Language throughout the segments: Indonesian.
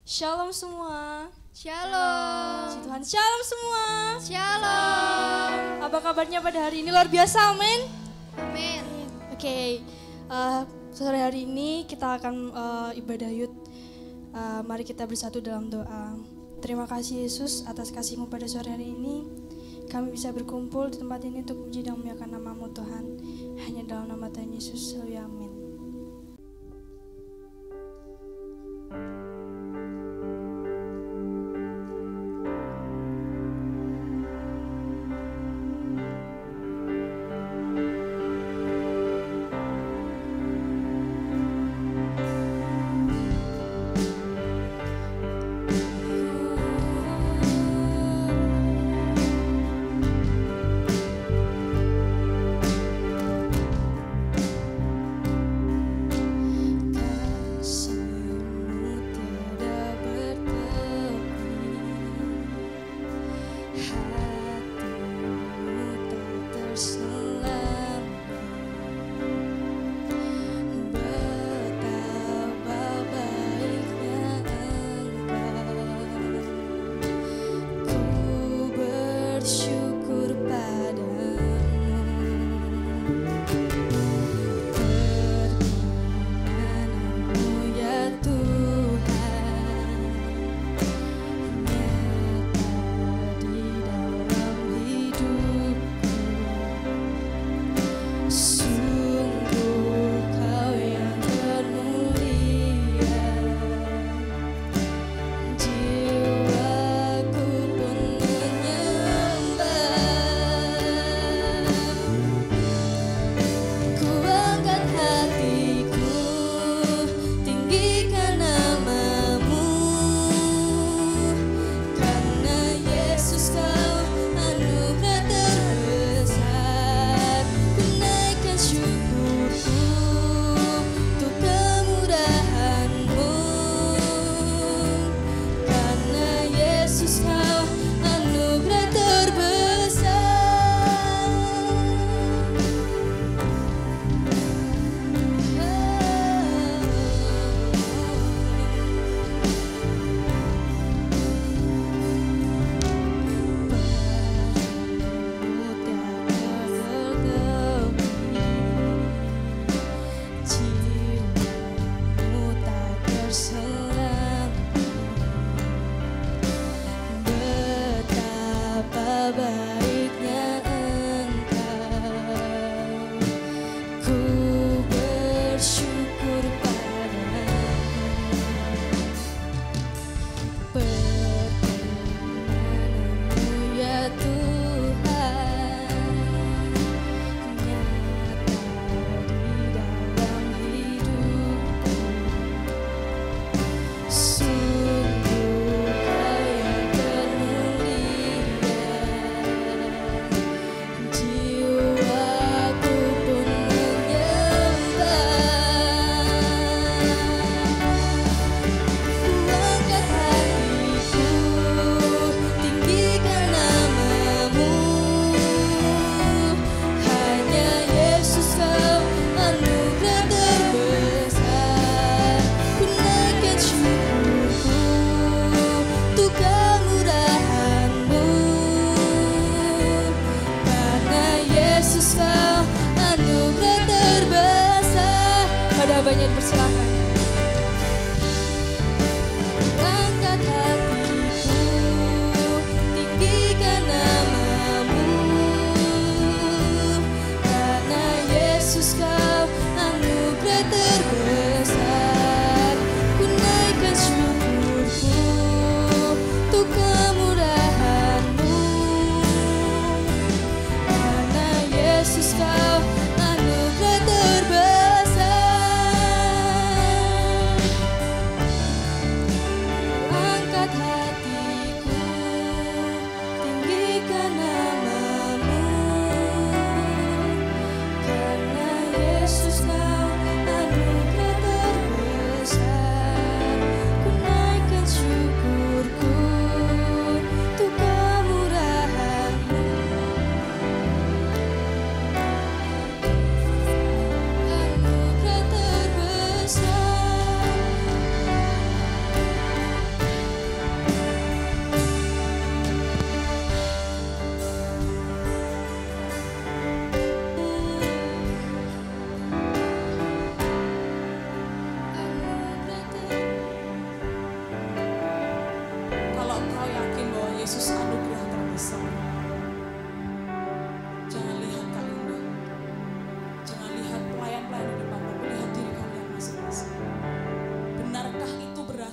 Shalom semua. Shalom. Puji Tuhan, shalom semua. Shalom. Apa kabarnya pada hari ini? Luar biasa, amin. Amin. Oke, sore hari ini kita akan ibadah yud. Mari kita bersatu dalam doa. Terima kasih Yesus atas kasih-Mu pada sore hari ini. Kami bisa berkumpul di tempat ini untuk puji dan memuliakan nama-Mu Tuhan. Hanya dalam nama Tuhan Yesus, amin.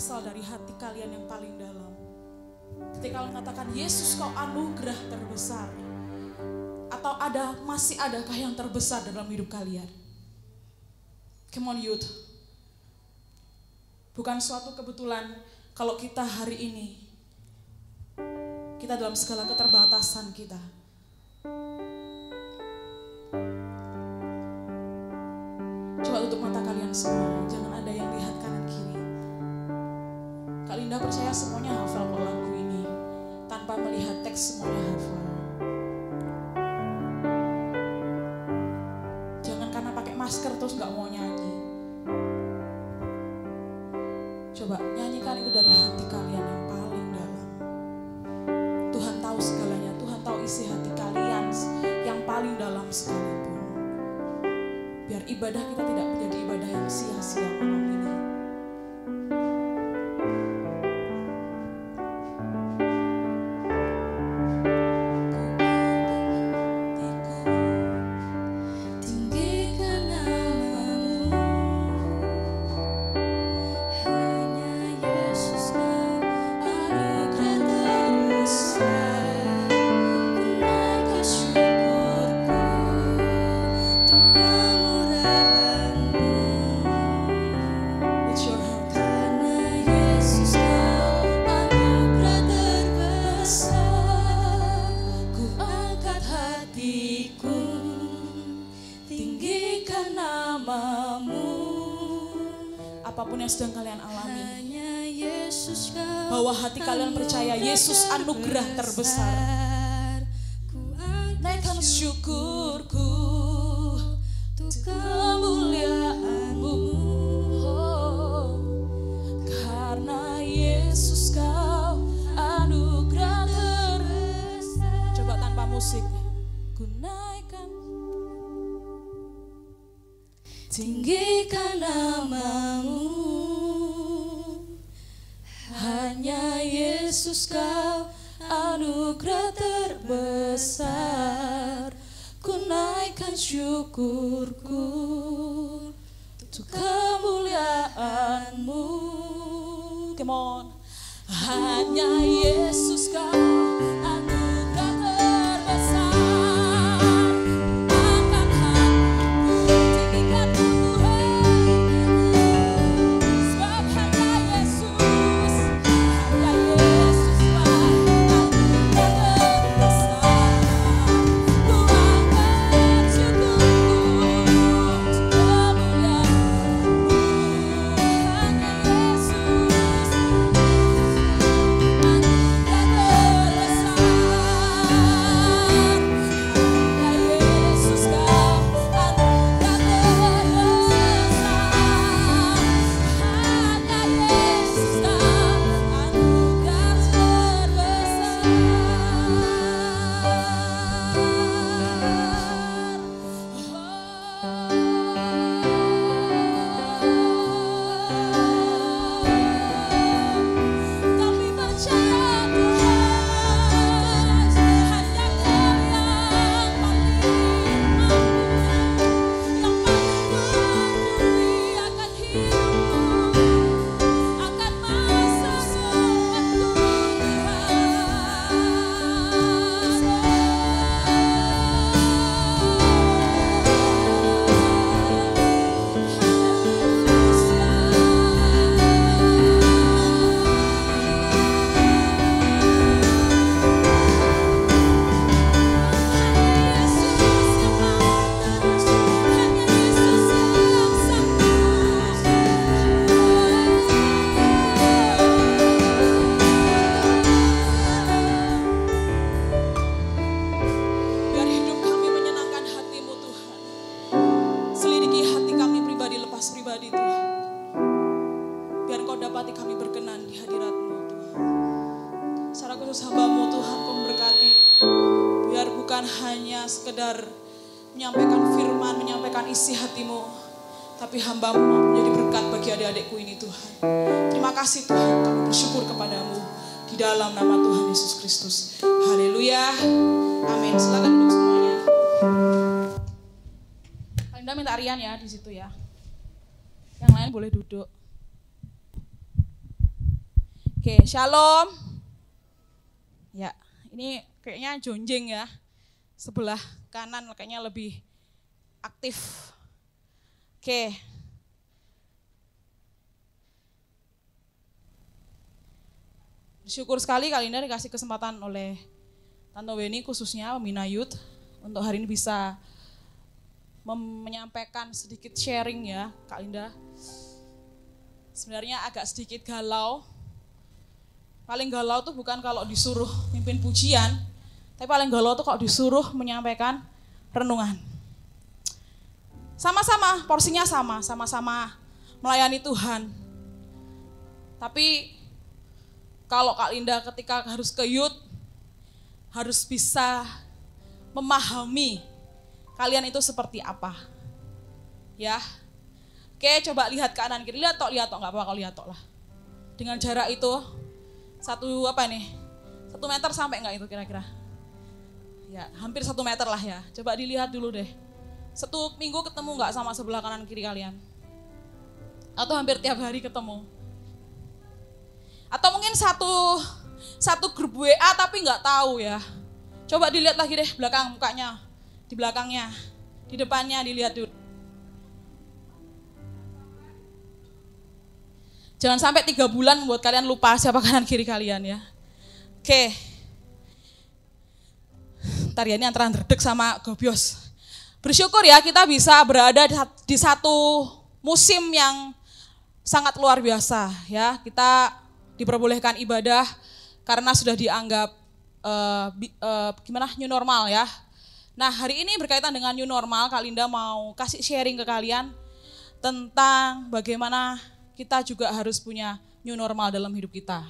berasal dari hati kalian yang paling dalam. Ketika kalian mengatakan, Yesus kau anugerah terbesar. Atau masih adakah yang terbesar dalam hidup kalian? Come on youth. Bukan suatu kebetulan kalau kita hari ini, kita dalam segala keterbatasan kita, coba tutup mata kalian semua, jangan ada yang lihat kanan kiri. Kak Linda percaya semuanya hafal kok lagu ini, tanpa melihat teks semuanya hafal. Jangan karena pakai masker terus gak mau nyanyi. Coba nyanyikan itu dari hati kalian yang paling dalam. Tuhan tahu segalanya, Tuhan tahu isi hati kalian yang paling dalam sekalipun. Biar ibadah kita tidak menjadi ibadah yang sia-sia malam ini. Apapun yang sedang kalian alami, bahwa hati kalian percaya Yesus anugerah terbesar. Naikkan syukurku untuk kemuliaan-Mu, karena Yesus kau anugerah terbesar. Coba tanpa musik, ku naikkan, tinggikan nama-Mu, hanya Yesus kau anugerah terbesar. Ku naikkan syukurku untuk kemuliaan-Mu. Come on. Hanya Yesus kau anugerah terbesar. Sekedar menyampaikan firman, menyampaikan isi hatimu, tapi hamba-Mu mau menjadi berkat bagi adik-adikku ini Tuhan. Terima kasih Tuhan, kami bersyukur kepadamu di dalam nama Tuhan Yesus Kristus. Haleluya, amin. Silakan duduk semuanya. Anda minta Rian ya di situ ya. Yang lain boleh duduk. Oke, shalom. Ya, ini kayaknya jonjeng ya. Sebelah kanan kayaknya lebih aktif. Oke. Bersyukur sekali kali ini dikasih kesempatan oleh Tante Weni khususnya Pembina Youth untuk hari ini bisa menyampaikan sedikit sharing ya Kak Linda. Sebenarnya agak sedikit galau. Paling galau tuh bukan kalau disuruh mimpin pujian, tapi paling galau tuh kalau disuruh menyampaikan renungan. Sama-sama, porsinya sama-sama melayani Tuhan. Tapi kalau Kak Linda ketika harus ke youth, harus bisa memahami kalian itu seperti apa. Ya. Oke, coba lihat kanan kiri, lihat tok, nggak apa-apa lihat tok lah. Dengan jarak itu, 1 meter sampai nggak itu kira-kira? Ya, hampir 1 meter lah ya. Coba dilihat dulu deh. 1 minggu ketemu nggak sama sebelah kanan kiri kalian? Atau hampir tiap hari ketemu? Atau mungkin satu grup WA tapi nggak tahu ya. Coba dilihat lagi deh belakang mukanya, di belakangnya, di depannya dilihat dulu. Jangan sampai 3 bulan buat kalian lupa siapa kanan kiri kalian ya. Oke. Ntar ya ini antara derdek sama gobios. Bersyukur ya kita bisa berada di satu musim yang sangat luar biasa ya. Kita diperbolehkan ibadah karena sudah dianggap new normal ya. Nah hari ini berkaitan dengan new normal, Kak Linda mau kasih sharing ke kalian tentang bagaimana kita juga harus punya new normal dalam hidup kita.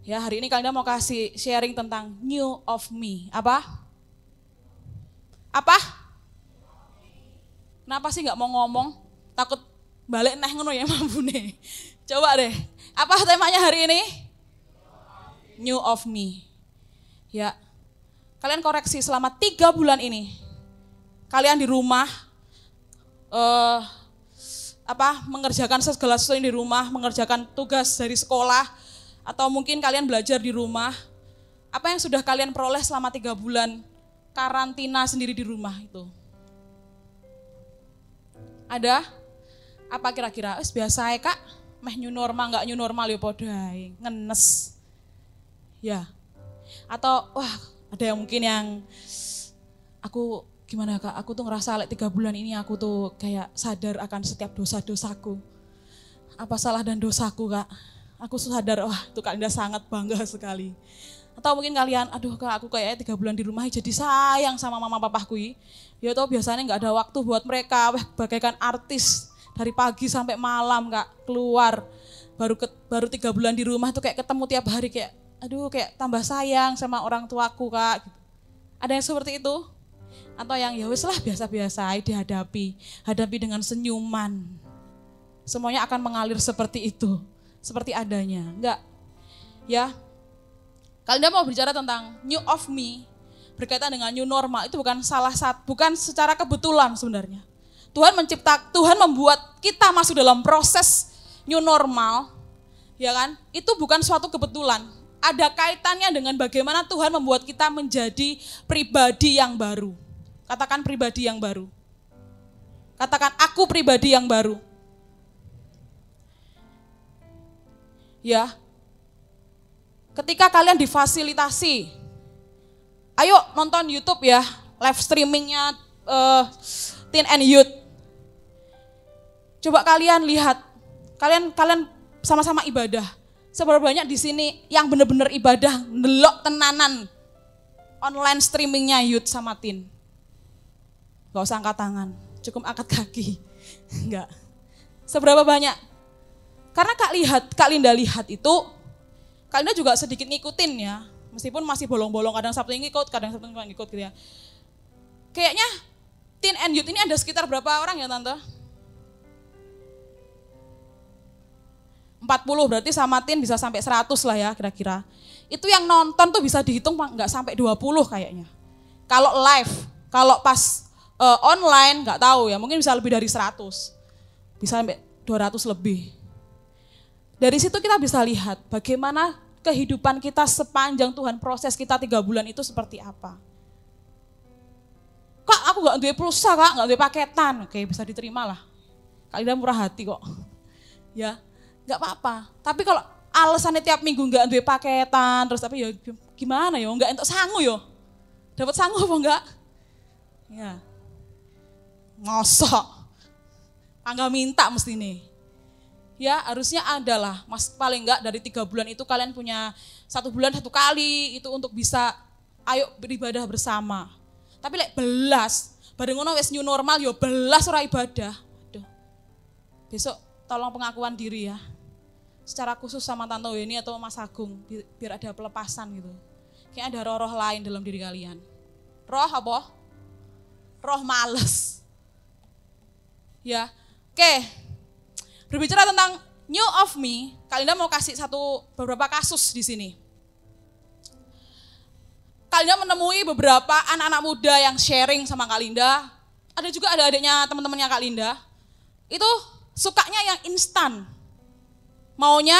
Ya, hari ini Kak Linda mau kasih sharing tentang new of me. Apa? Kenapa sih nggak mau ngomong? Takut balik neh ngono ya mambune. Coba deh. Apa temanya hari ini? New of me. Ya. Kalian koreksi selama 3 bulan ini. Kalian di rumah mengerjakan segala sesuatu di rumah, mengerjakan tugas dari sekolah, atau mungkin kalian belajar di rumah. Apa yang sudah kalian peroleh selama 3 bulan karantina sendiri di rumah itu? Ada? Apa kira-kira? Biasa ya Kak, meh new normal nggak new normal ya podai, ngenes. Ya. Atau wah ada yang mungkin yang aku gimana Kak, aku tuh ngerasa 3 bulan ini aku tuh kayak sadar akan setiap dosa-dosaku. Apa salah dan dosaku Kak? Aku sadar, wah itu Kak Linda sangat bangga sekali. Atau mungkin kalian, aduh Kak aku kayak 3 bulan di rumah jadi sayang sama mama papaku. Ya tau biasanya gak ada waktu buat mereka, bagaikan artis dari pagi sampai malam Kak keluar. Baru 3 bulan di rumah tuh kayak ketemu tiap hari kayak, aduh kayak tambah sayang sama orang tuaku Kak. Ada yang seperti itu? Atau yang ya wis lah biasa-biasa dihadapi, hadapi dengan senyuman. Semuanya akan mengalir seperti itu, seperti adanya. Enggak. Ya. Kalian mau bicara tentang new of me, berkaitan dengan new normal, itu bukan bukan secara kebetulan sebenarnya. Tuhan membuat kita masuk dalam proses new normal, ya kan? Itu bukan suatu kebetulan. Ada kaitannya dengan bagaimana Tuhan membuat kita menjadi pribadi yang baru. Katakan pribadi yang baru. Katakan aku pribadi yang baru. Ya. Ketika kalian difasilitasi, ayo nonton YouTube ya, live streamingnya Teen and Youth. Coba kalian lihat, kalian sama-sama ibadah. Seberapa banyak di sini yang benar-benar ibadah, ndelok tenanan online streamingnya Youth sama Teen. Gak usah angkat tangan, cukup angkat kaki. Enggak. Seberapa banyak? Karena Kak Linda lihat itu, Kak Linda juga sedikit ngikutin ya. Meskipun masih bolong-bolong, kadang Sabtu ngikut, kadang Sabtu ngikut gitu ya. Kayaknya Teen and Youth ini ada sekitar berapa orang ya Tante? 40, berarti sama Teen bisa sampai 100 lah ya kira-kira. Itu yang nonton tuh bisa dihitung nggak sampai 20 kayaknya. Kalau live, kalau pas online nggak tahu ya, mungkin bisa lebih dari 100. Bisa sampai 200 lebih. Dari situ kita bisa lihat bagaimana kehidupan kita sepanjang Tuhan proses kita 3 bulan itu seperti apa. Kak, aku gak duwe pulsa, Kak, gak duwe paketan. Oke, bisa diterima lah. Kak Linda murah hati kok. Ya, gak apa-apa. Tapi kalau alasannya tiap minggu gak duwe paketan, terus tapi ya gimana ya, gak entuk sangu ya. Dapat sangu apa enggak? Ya. Ngosok. Angga minta mesti nih. Ya, harusnya adalah, Mas, paling enggak dari 3 bulan itu kalian punya 1 bulan 1 kali itu untuk bisa ayo beribadah bersama. Tapi lek belas, bareng ngono wis new normal yo belas ora ibadah. Aduh. Besok tolong pengakuan diri ya. Secara khusus sama Tante Weni atau Mas Agung biar ada pelepasan gitu. Kayak ada roh-roh lain dalam diri kalian. Roh apa? Roh males. Ya. Oke. Berbicara tentang new of me, Kak Linda mau kasih beberapa kasus di sini. Kak Linda menemui beberapa anak-anak muda yang sharing sama Kak Linda. Ada juga adik-adiknya teman-temannya Kak Linda. Itu sukanya yang instan. Maunya,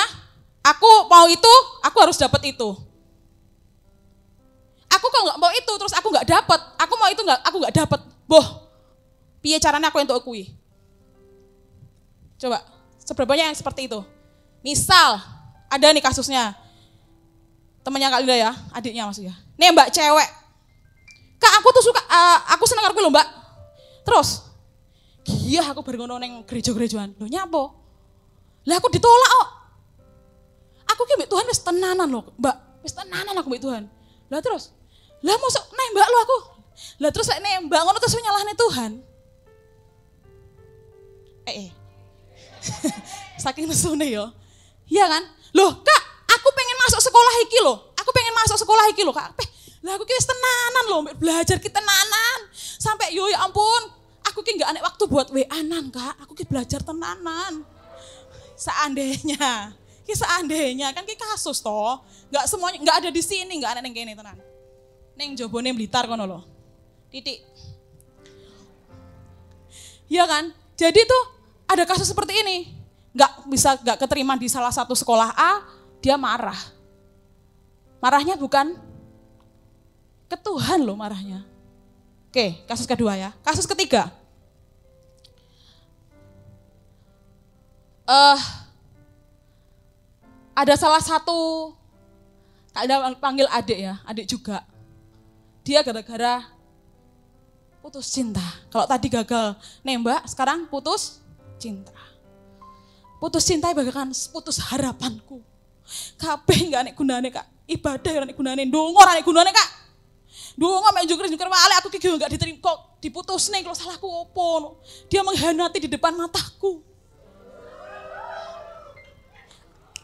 aku mau itu, aku harus dapat itu. Aku kok nggak mau itu, terus aku nggak dapat. Aku mau itu aku nggak dapat. Boh, piye caranya aku untuk akui? Coba, seberapa banyak yang seperti itu? Misal, ada nih kasusnya. Temannya Kak Linda ya, adiknya maksudnya. Nih mbak cewek, Kak aku tuh suka, aku seneng karo kowe lho mbak. Terus, iya aku bareng ngono neng gereja-gerejaan. Loh nyapo? Lah aku ditolak kok. Aku ki mbek Tuhan wis tenanan loh mbak, wis tenanan aku mbek Tuhan. Lah terus, lah mosok nembak lo aku. Lah terus lek nembak ngono terus nyalahne Tuhan. Saking nesune yo. Iya kan? Loh Kak, aku pengen masuk sekolah iki loh. Aku pengen masuk sekolah iki loh Kak. Lah aku ki wis tenanan loh, belajar ki tenanan. Sampai yo ya ampun, aku ki enggak anek waktu buat WA-an Kak. Aku ki belajar tenanan. Seandainya kan ki kasus toh. Enggak semuanya, enggak ada di sini, enggak ada ning kene tenan. Ning jobone Blitar kono lho. Titik. Iya kan? Jadi tuh ada kasus seperti ini. Enggak keterima di salah satu sekolah A, dia marah. Marahnya bukan ke Tuhan loh marahnya. Oke, kasus kedua ya. Kasus ketiga. Ada salah satu, Kak panggil adik ya, adik juga. Dia gara-gara putus cinta. Kalau tadi gagal nembak, sekarang putus cinta. Putus cinta bagaikan putus harapanku. Kabeh enggak nek gunane Kak. Ibadah ora nek gunane, ndonga ora nek gunane Kak. Ndonga mek njukir-njukir wale aku ki enggak diterima kok diputusne kalau salahku opo. Dia mengkhianati di depan mataku.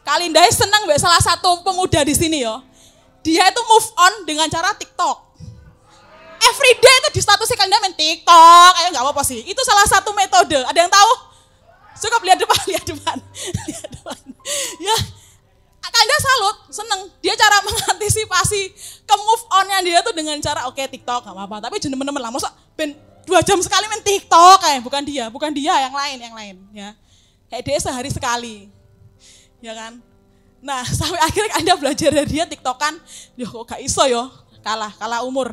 Kak Linda senang mbak salah satu pemuda di sini yo. Dia itu move on dengan cara TikTok. Everyday itu di statusnya Kak Linda main TikTok, nggak apa-apa sih. Itu salah satu metode. Ada yang tahu? Cukup lihat depan. Ya, Kak Linda salut, seneng. Dia cara mengantisipasi ke move on-nya dia tuh dengan cara oke, TikTok nggak apa-apa. Tapi temen-temen lah, masa 2 jam sekali main TikTok kayak bukan dia yang lain ya. Kayak dia sehari sekali. Ya kan? Nah, sampai akhirnya Anda belajar dari dia TikTokan, ya kok gak iso yo, kalah umur.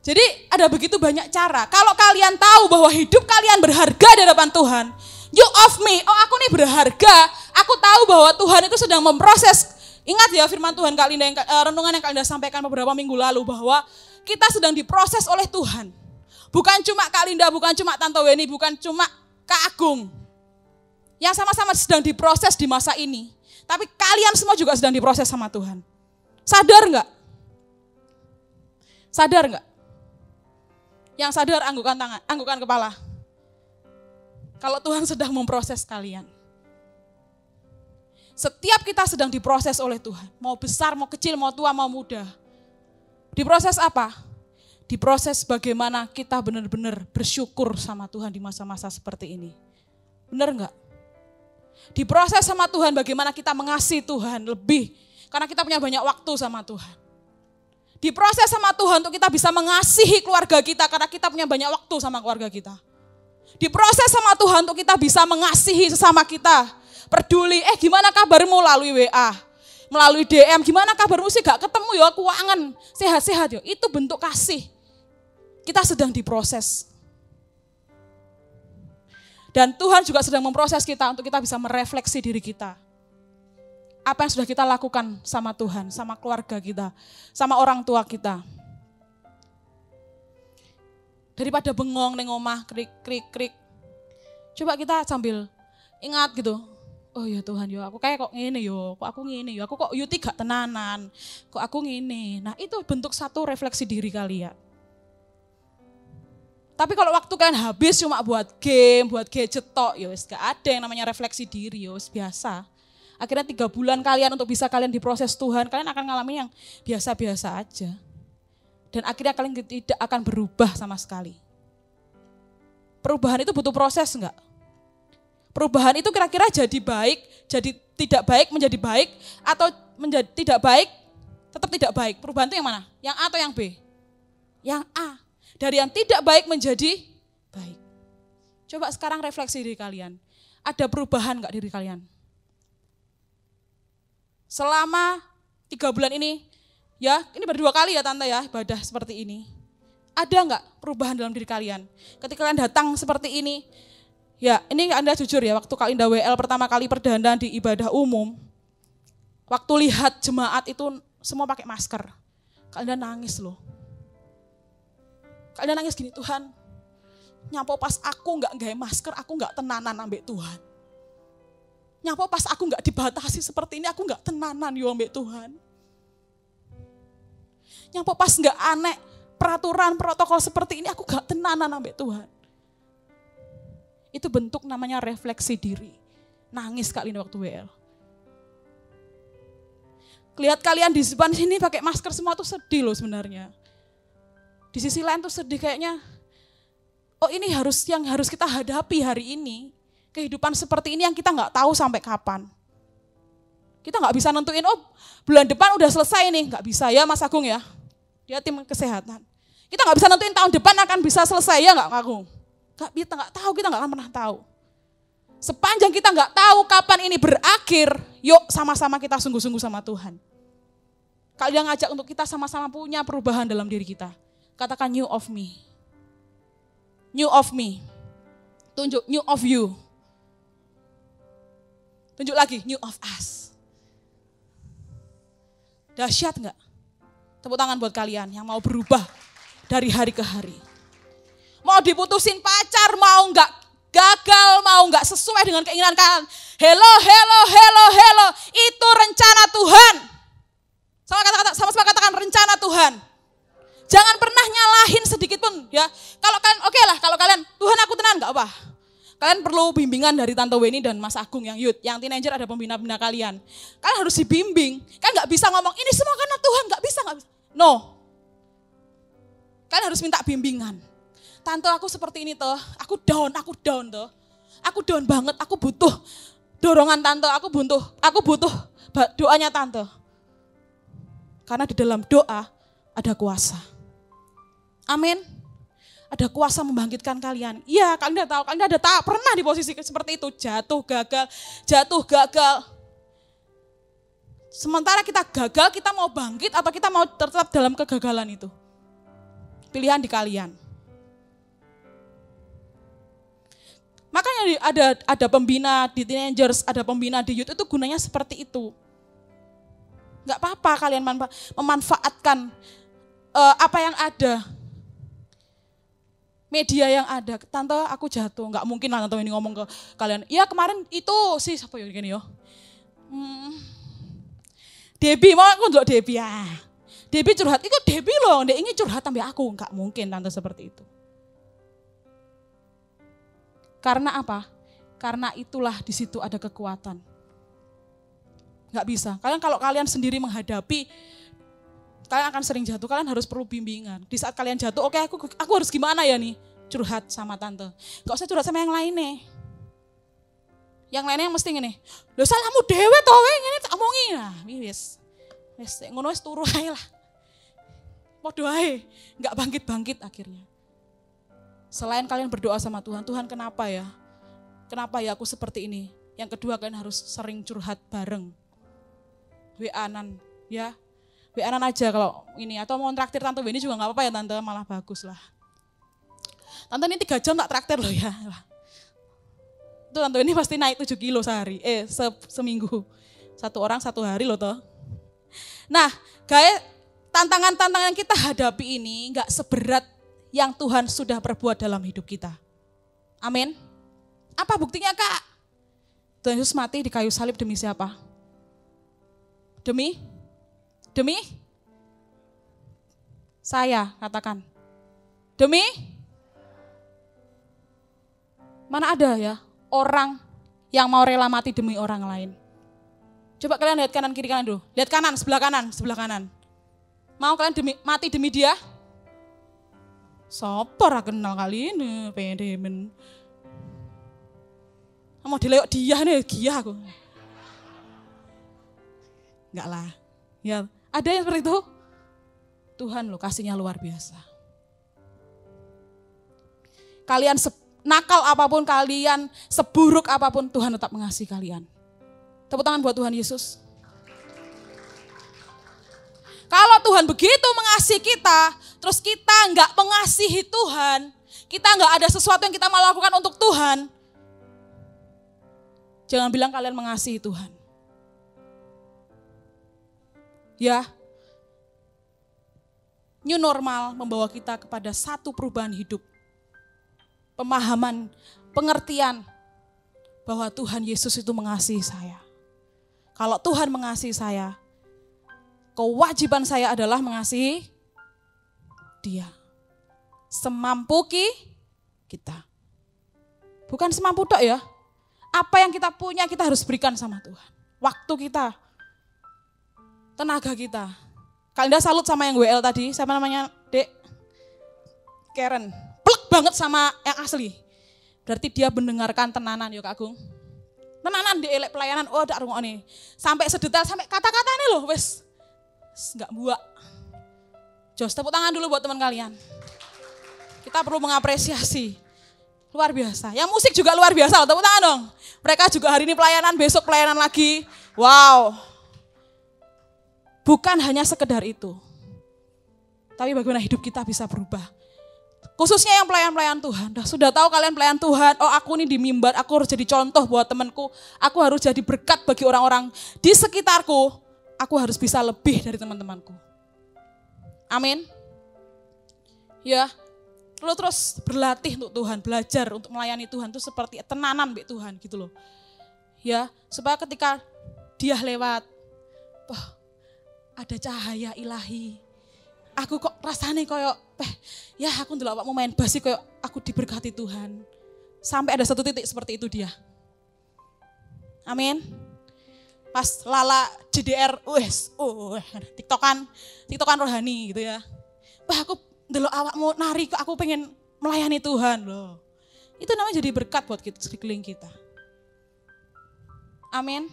Jadi ada begitu banyak cara. Kalau kalian tahu bahwa hidup kalian berharga di hadapan Tuhan, you of me, oh aku nih berharga, aku tahu bahwa Tuhan itu sedang memproses. Ingat ya firman Tuhan Kak Linda, renungan yang Kak Linda sampaikan beberapa minggu lalu, bahwa kita sedang diproses oleh Tuhan. Bukan cuma Kak Linda, bukan cuma Tante Weni, bukan cuma Kak Agung. Yang sama-sama sedang diproses di masa ini. Tapi kalian semua juga sedang diproses sama Tuhan. Sadar enggak? Sadar enggak? Yang sadar anggukan tangan, anggukan kepala. Kalau Tuhan sedang memproses kalian. Setiap kita sedang diproses oleh Tuhan. Mau besar, mau kecil, mau tua, mau muda. Diproses apa? Diproses bagaimana kita benar-benar bersyukur sama Tuhan di masa-masa seperti ini. Benar enggak? Diproses sama Tuhan bagaimana kita mengasihi Tuhan lebih. Karena kita punya banyak waktu sama Tuhan. Diproses sama Tuhan untuk kita bisa mengasihi keluarga kita karena kita punya banyak waktu sama keluarga kita. Diproses sama Tuhan untuk kita bisa mengasihi sesama kita. peduli, gimana kabarmu melalui WA, melalui DM, gimana kabarmu sih gak ketemu ya, keuangan, sehat-sehat ya. Itu bentuk kasih. Kita sedang diproses. Dan Tuhan juga sedang memproses kita untuk kita bisa merefleksi diri kita. Apa yang sudah kita lakukan sama Tuhan, sama keluarga kita, sama orang tua kita. Daripada bengong neng omah, krik. Coba kita sambil ingat gitu. Oh ya Tuhan, yo aku kayak kok ngene yo, kok aku ngene yo, aku kok yuti gak tenanan, kok aku ngene. Nah itu bentuk satu refleksi diri kalian. Tapi kalau waktu kalian habis cuma buat game, buat gadget tok, yo gak ada yang namanya refleksi diri, yo biasa. Akhirnya 3 bulan kalian untuk bisa kalian diproses Tuhan, kalian akan ngalamin yang biasa-biasa aja. Dan akhirnya kalian tidak akan berubah sama sekali. Perubahan itu butuh proses enggak? Perubahan itu kira-kira jadi baik, jadi tidak baik menjadi baik, atau menjadi tidak baik, tetap tidak baik. Perubahan itu yang mana? Yang A atau yang B? Yang A. Dari yang tidak baik menjadi baik. Coba sekarang refleksi diri kalian. Ada perubahan enggak diri kalian? Selama 3 bulan ini, ya, ini baru 2 kali ya Tante ya, ibadah seperti ini. Ada enggak perubahan dalam diri kalian? Ketika kalian datang seperti ini, ya ini Anda jujur ya, waktu Kak Indah WL pertama kali perdana di ibadah umum, waktu lihat jemaat itu semua pakai masker, Kak Indah nangis loh. Kak Indah nangis gini, Tuhan, nyampo pas aku enggak gawe masker, aku enggak tenanan ambek Tuhan. Nyampo pas aku enggak dibatasi seperti ini, aku enggak tenanan yo ambek Tuhan. Nyampo pas enggak aneh, peraturan, protokol seperti ini, aku gak tenanan ambek Tuhan. Itu bentuk namanya refleksi diri. Nangis Kak Linda waktu WL. Lihat kalian di depan sini pakai masker semua tuh sedih loh sebenarnya. Di sisi lain tuh sedih kayaknya, oh ini yang harus kita hadapi hari ini. Kehidupan seperti ini yang kita gak tahu sampai kapan. Kita gak bisa nentuin, oh bulan depan udah selesai nih. Gak bisa ya Mas Agung ya. Dia tim kesehatan. Kita gak bisa nentuin tahun depan akan bisa selesai ya gak Agung? Kita gak tahu, kita gak akan pernah tahu. Sepanjang kita gak tahu kapan ini berakhir, yuk sama-sama kita sungguh-sungguh sama Tuhan. Kalian ngajak untuk kita sama-sama punya perubahan dalam diri kita. Katakan new of me. New of me. Tunjuk new of you. Tunjuk lagi new of us. Dahsyat gak? Tepuk tangan buat kalian yang mau berubah dari hari ke hari. Mau diputusin pacar, mau enggak gagal, mau enggak sesuai dengan keinginan kalian. Hello. Itu rencana Tuhan. Sama-sama katakan rencana Tuhan. Jangan pernah nyalahin sedikit pun ya. Kalau kalian oke lah, kalau kalian Tuhan aku tenan enggak apa. Kalian perlu bimbingan dari Tante Weni dan Mas Agung yang youth, yang teenager ada pembina-pembina kalian. Kalian harus dibimbing. Kalian enggak bisa ngomong ini semua karena Tuhan, enggak bisa. No. Kalian harus minta bimbingan. Tante aku seperti ini toh, aku down toh. Aku down banget, aku butuh dorongan Tante, aku butuh doanya Tante. Karena di dalam doa ada kuasa. Amin. Ada kuasa membangkitkan kalian. Iya, kalian udah tahu, kalian udah tahu pernah di posisi seperti itu, jatuh gagal. Sementara kita gagal, kita mau bangkit atau kita mau tetap dalam kegagalan itu. Pilihan di kalian. Makanya ada pembina di teenagers, ada pembina di youth, itu gunanya seperti itu. Gak apa-apa kalian memanfaatkan apa yang ada. Media yang ada. Tante aku jatuh, gak mungkin lah Tante ini ngomong ke kalian. Iya kemarin itu sih, siapa ya gini yo. Debbie, mau aku ndelok Debbie ya. Debbie curhat, itu Debbie loh, dia ingin curhat sampai aku. Gak mungkin Tante seperti itu. Karena apa? Karena itulah di situ ada kekuatan. Gak bisa. Kalau kalian sendiri menghadapi, kalian akan sering jatuh, kalian harus perlu bimbingan. Di saat kalian jatuh, oke aku harus gimana ya nih? Curhat sama Tante. Gak usah curhat sama yang lainnya. Yang lainnya yang mesti gini, loh salahmu dewe toh, ngene tak omongi. Nah, wis ngono wis turu ae lah. Podo ae, enggak bangkit-bangkit akhirnya. Selain kalian berdoa sama Tuhan, Tuhan kenapa ya? Kenapa ya aku seperti ini? Yang kedua kalian harus sering curhat bareng. WA-an ya. WA-an aja kalau ini. Atau mau traktir Tante Weni juga gak apa-apa ya Tante, malah bagus lah. Tante ini 3 jam tak traktir loh ya. Itu Tante Weni pasti naik 7 kilo sehari. Seminggu. 1 orang 1 hari loh toh. Nah guys, tantangan-tantangan kita hadapi ini gak seberat yang Tuhan sudah perbuat dalam hidup kita. Amin. Apa buktinya Kak? Tuhan Yesus mati di kayu salib demi siapa? Demi saya, katakan. Demi? Mana ada ya orang yang mau rela mati demi orang lain? Coba kalian lihat kanan kiri kanan dulu. Lihat kanan, sebelah kanan. Mau kalian mati demi dia? Sopo ra kenal kali ini, pede men. Mau dileyok dia nih, giyah aku. Enggak lah. Ya, ada yang seperti itu. Tuhan loh kasihnya luar biasa. Kalian nakal apapun kalian, seburuk apapun Tuhan tetap mengasihi kalian. Tepuk tangan buat Tuhan Yesus. Kalau Tuhan begitu mengasihi kita, terus kita enggak mengasihi Tuhan, kita enggak ada sesuatu yang kita mau lakukan untuk Tuhan, jangan bilang kalian mengasihi Tuhan. Ya, new normal membawa kita kepada satu perubahan hidup. Pemahaman, pengertian bahwa Tuhan Yesus itu mengasihi saya. Kalau Tuhan mengasihi saya, kewajiban saya adalah mengasihi Dia. Semampu kita. Bukan semampu tok ya. Apa yang kita punya kita harus berikan sama Tuhan. Waktu kita, tenaga kita. Kalian udah salut sama yang WL tadi, siapa namanya? Dek Karen. Plek banget sama yang asli. Berarti dia mendengarkan tenanan ya Kak Agung. Tenanan di elek pelayanan, oh ada rungok nih. Sampai sedetail, sampai kata-kata nih loh, wes. Enggak buak. Jos, tepuk tangan dulu buat teman kalian. Kita perlu mengapresiasi. Luar biasa. Yang musik juga luar biasa loh, tepuk tangan dong. Mereka juga hari ini pelayanan, besok pelayanan lagi. Wow. Bukan hanya sekedar itu. Tapi bagaimana hidup kita bisa berubah. Khususnya yang pelayan-pelayan Tuhan. Sudah tahu kalian pelayan Tuhan, oh aku ini di mimbar, aku harus jadi contoh buat temanku. Aku harus jadi berkat bagi orang-orang di sekitarku. Aku harus bisa lebih dari teman-temanku. Amin. Ya, lu terus berlatih untuk Tuhan, belajar untuk melayani Tuhan itu seperti tenanan mbak Tuhan gitu loh. Ya, supaya ketika dia lewat, wah, ada cahaya ilahi. Aku kok rasanya kayak, ya aku ndelok awakmu main bass kayak aku diberkati Tuhan. Sampai ada satu titik seperti itu dia. Amin. Pas Lala JDR, TikTokan rohani gitu ya. Wah aku ndelok awakmu nari, aku pengen melayani Tuhan loh. Itu namanya jadi berkat buat kita, sekeliling kita. Amin.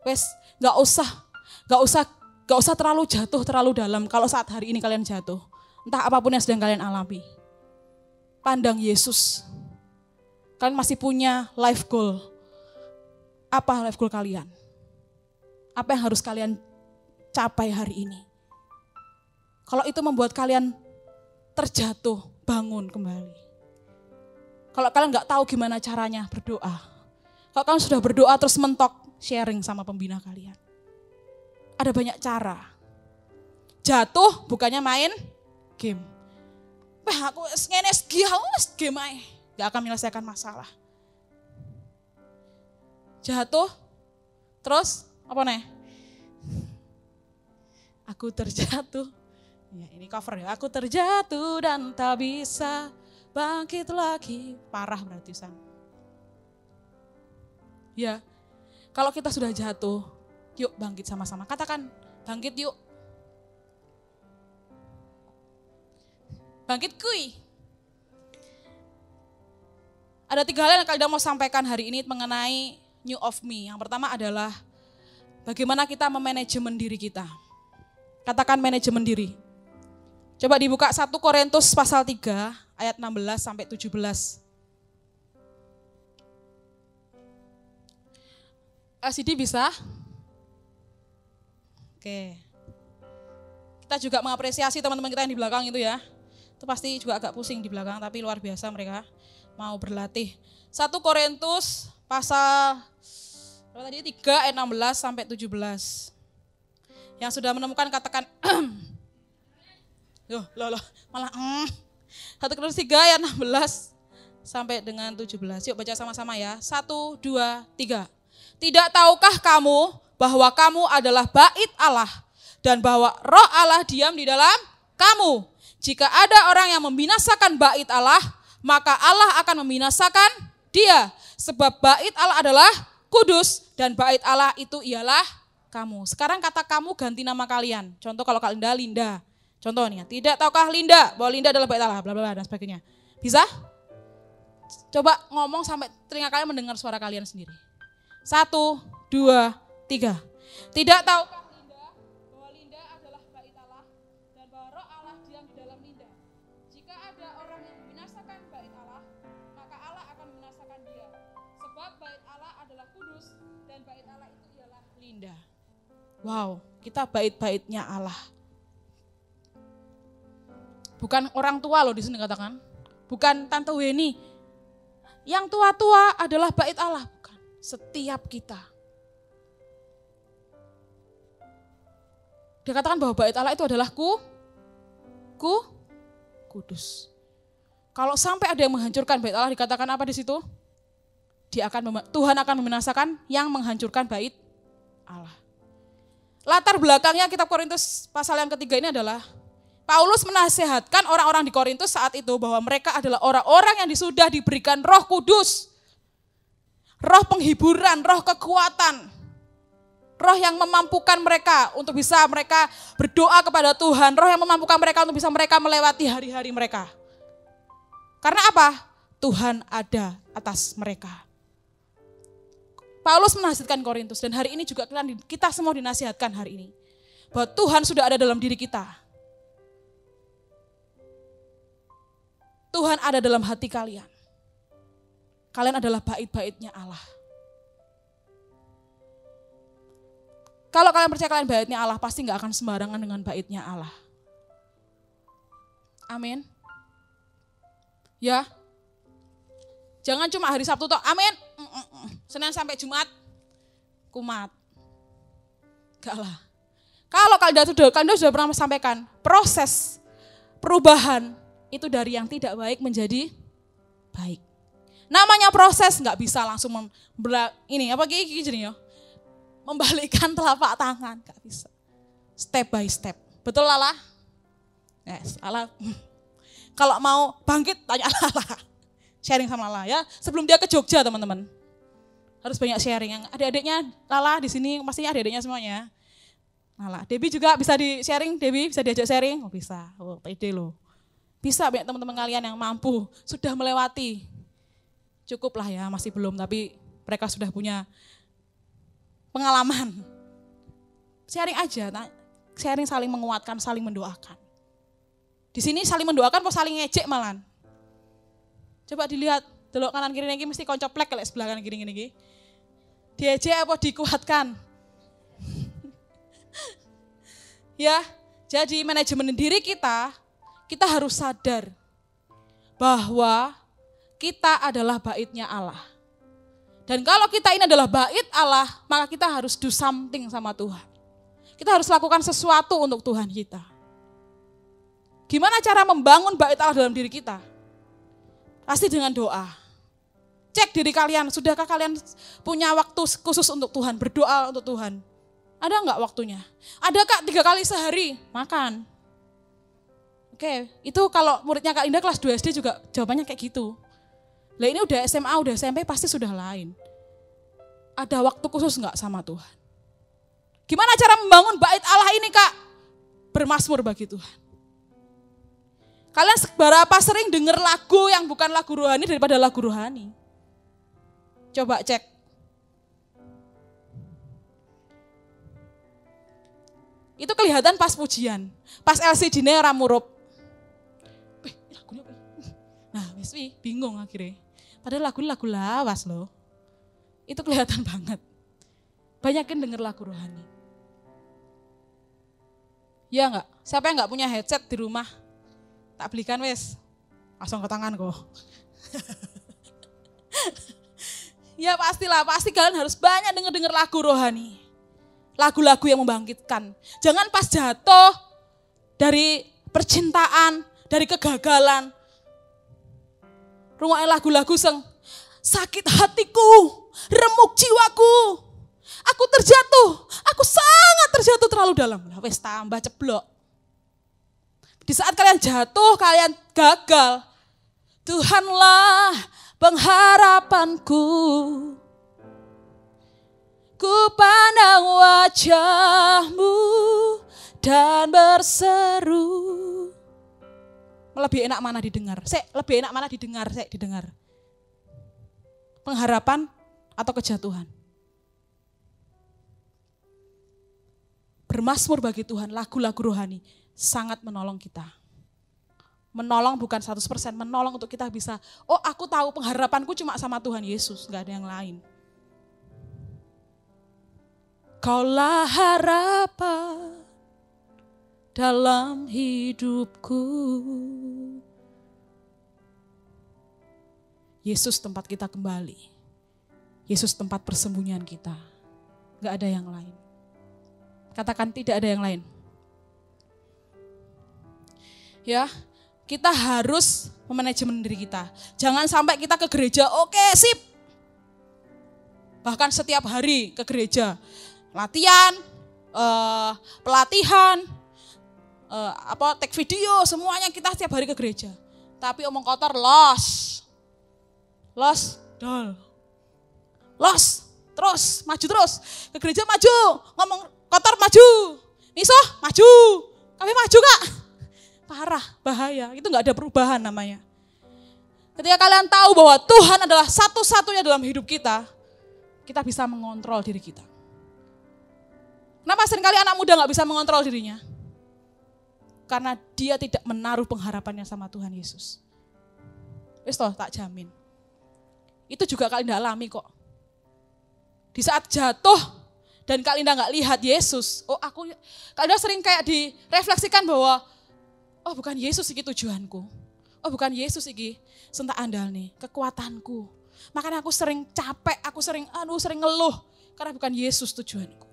Wes, gak usah terlalu jatuh, terlalu dalam. Kalau saat hari ini kalian jatuh, entah apapun yang sedang kalian alami, pandang Yesus. Kalian masih punya life goal. Apa life goal kalian? Apa yang harus kalian capai hari ini? Kalau itu membuat kalian terjatuh, bangun kembali. Kalau kalian nggak tahu gimana caranya berdoa, kalau kalian sudah berdoa terus mentok, sharing sama pembina kalian. Ada banyak cara. Jatuh bukannya main game. Wah aku ngene game aja, nggak akan menyelesaikan masalah. Jatuh, terus apa nih? Aku terjatuh. Ya, ini cover ya. Aku terjatuh dan tak bisa bangkit lagi. Parah berarti San. Ya, kalau kita sudah jatuh, yuk bangkit sama-sama. Katakan, bangkit yuk. Bangkit kui. Ada 3 hal yang kalian mau sampaikan hari ini mengenai New of Me. Yang pertama adalah bagaimana kita memanajemen diri kita. Katakan manajemen diri. Coba dibuka 1 Korintus pasal 3 ayat 16 sampai 17. LCD bisa? Oke. Kita juga mengapresiasi teman-teman kita yang di belakang itu ya. Itu pasti juga agak pusing di belakang, tapi luar biasa mereka mau berlatih. 1 Korintus pasal 3 ayat 16 sampai 17. Yang sudah menemukan katakan loh, malah 1 Korintus 3 ayat 16 sampai dengan 17. Yuk baca sama-sama ya. 1, 2, 3. Tidak tahukah kamu bahwa kamu adalah bait Allah dan bahwa Roh Allah diam di dalam kamu? Jika ada orang yang membinasakan bait Allah, maka Allah akan membinasakan dia. Sebab bait Allah adalah kudus dan bait Allah itu ialah kamu. Sekarang kata kamu ganti nama kalian. Contoh kalau Kak Linda, Linda. Contohnya, tidak tahukah Linda bahwa Linda adalah bait Allah, bla bla bla dan sebagainya. Bisa? Coba ngomong sampai telinga kalian mendengar suara kalian sendiri. 1, 2, 3. Tidak tahukah Linda bahwa Linda adalah bait Allah dan bahwa Roh Allah diam di dalam Linda. Jika ada orang yang membinasakan bait Allah, maka Allah akan membinasakan dia. Sebab bait Allah adalah kudus dan bait Allah itu ialah Linda. Wow, kita bait-baitnya Allah. Bukan orang tua loh di sini katakan. Bukan Tante Weni. Yang tua-tua adalah bait Allah. Bukan. Setiap kita. Dia katakan bahwa bait Allah itu adalah kudus. Kalau sampai ada yang menghancurkan bait Allah, dikatakan apa di situ? Tuhan akan membinasakan yang menghancurkan bait Allah. Latar belakangnya kitab Korintus pasal yang ketiga ini adalah Paulus menasihatkan orang-orang di Korintus saat itu bahwa mereka adalah orang-orang yang sudah diberikan Roh Kudus. Roh penghiburan, roh kekuatan. Roh yang memampukan mereka untuk bisa mereka berdoa kepada Tuhan. Roh yang memampukan mereka untuk bisa mereka melewati hari-hari mereka. Karena apa? Tuhan ada atas mereka. Paulus menasihatkan Korintus dan hari ini juga kita semua dinasihatkan hari ini. Bahwa Tuhan sudah ada dalam diri kita. Tuhan ada dalam hati kalian. Kalian adalah bait-baitnya Allah. Kalau kalian percaya kalian baitnya Allah, pasti gak akan sembarangan dengan baitnya Allah. Amin. Ya. Jangan cuma hari Sabtu toh, amin. Senin sampai Jumat, kumat. Gak lah. Kalau kalian sudah pernah sampaikan, proses perubahan itu dari yang tidak baik menjadi baik. Namanya proses nggak bisa langsung membalikkan telapak tangan, nggak bisa. Step by step. Betul Lala? Yes, Lala. Kalau mau bangkit tanya Lala. Sharing sama Lala ya. Sebelum dia ke Jogja teman-teman. Harus banyak sharing. Yang adik-adiknya Lala di sini pastinya adik-adiknya semuanya. Lala, Debbie juga bisa di sharing, Debbie bisa diajak sharing? Oh bisa, pede loh. Bisa banyak teman-teman kalian yang mampu, sudah melewati. Cukup lah ya, masih belum, tapi mereka sudah punya pengalaman. Sharing aja, sharing saling menguatkan, saling mendoakan. Di sini saling mendoakan, mau saling ngejek malan. Coba dilihat, delok kanan kiri ini mesti koncoplek kalau sebelah kanan kiri ini. Diejek apa dikuatkan? Ya, jadi manajemen diri kita harus sadar bahwa kita adalah baitnya Allah. Dan kalau kita ini adalah bait Allah, maka kita harus do something sama Tuhan. Kita harus lakukan sesuatu untuk Tuhan kita. Gimana cara membangun bait Allah dalam diri kita? Pasti dengan doa. Cek diri kalian, sudahkah kalian punya waktu khusus untuk Tuhan, berdoa untuk Tuhan? Ada enggak waktunya? Ada Kak 3 kali sehari makan. Oke, itu kalau muridnya Kak Linda kelas 2 SD juga jawabannya kayak gitu. Lah ini udah SMA, udah SMP pasti sudah lain. Ada waktu khusus enggak sama Tuhan? Gimana cara membangun bait Allah ini Kak? Bermazmur bagi Tuhan. Kalian seberapa sering dengar lagu yang bukan lagu rohani daripada lagu rohani? Coba cek. Itu kelihatan pas pujian. Pas LCD-nya ramurup. Lagunya apa? Nah, Miswi bingung akhirnya. Padahal lagu lawas loh. Itu kelihatan banget. Banyakin denger lagu rohani. Ya enggak? Siapa yang enggak punya headset di rumah? Tak belikan wes. Langsung ke tangan kok. Ya pastilah, pasti kalian harus banyak denger lagu rohani. Lagu-lagu yang membangkitkan. Jangan pas jatuh dari percintaan, dari kegagalan. Rungokke lagu-lagu sing sakit hatiku, remuk jiwaku. Aku terjatuh, aku sangat terjatuh terlalu dalam. Lah wis tambah ceblok. Di saat kalian jatuh, kalian gagal. Tuhanlah pengharapanku. Ku pandang wajah-Mu dan berseru. Lebih enak mana didengar? Lebih enak mana didengar? Didengar. Pengharapan atau kejatuhan? Bermazmur bagi Tuhan, lagu-lagu rohani sangat menolong kita. Menolong bukan 100%, menolong untuk kita bisa, oh aku tahu pengharapanku cuma sama Tuhan Yesus, gak ada yang lain. Kaulah harapan dalam hidupku. Yesus tempat kita kembali. Yesus tempat persembunyian kita. Gak ada yang lain. Katakan tidak ada yang lain. Ya, kita harus memanajemen diri kita. Jangan sampai kita ke gereja, oke sip. Bahkan setiap hari ke gereja. Latihan, pelatihan, take video, semuanya kita setiap hari ke gereja. Tapi omong kotor los, dol. Los, terus, maju terus. Ke gereja maju, ngomong kotor maju. Niso, maju. Kami maju Kak. Parah, bahaya. Itu gak ada perubahan namanya. Ketika kalian tahu bahwa Tuhan adalah satu-satunya dalam hidup kita bisa mengontrol diri kita. Kenapa seringkali anak muda gak bisa mengontrol dirinya? Karena dia tidak menaruh pengharapannya sama Tuhan Yesus. Wis toh, tak jamin. Itu juga kalian gak alami kok. Di saat jatuh dan kalian gak lihat Yesus, kalian sering kayak direfleksikan bahwa oh bukan Yesus iki tujuanku. Oh bukan Yesus iki sentak andal nih, kekuatanku. Makanya aku sering capek, aku sering ngeluh karena bukan Yesus tujuanku.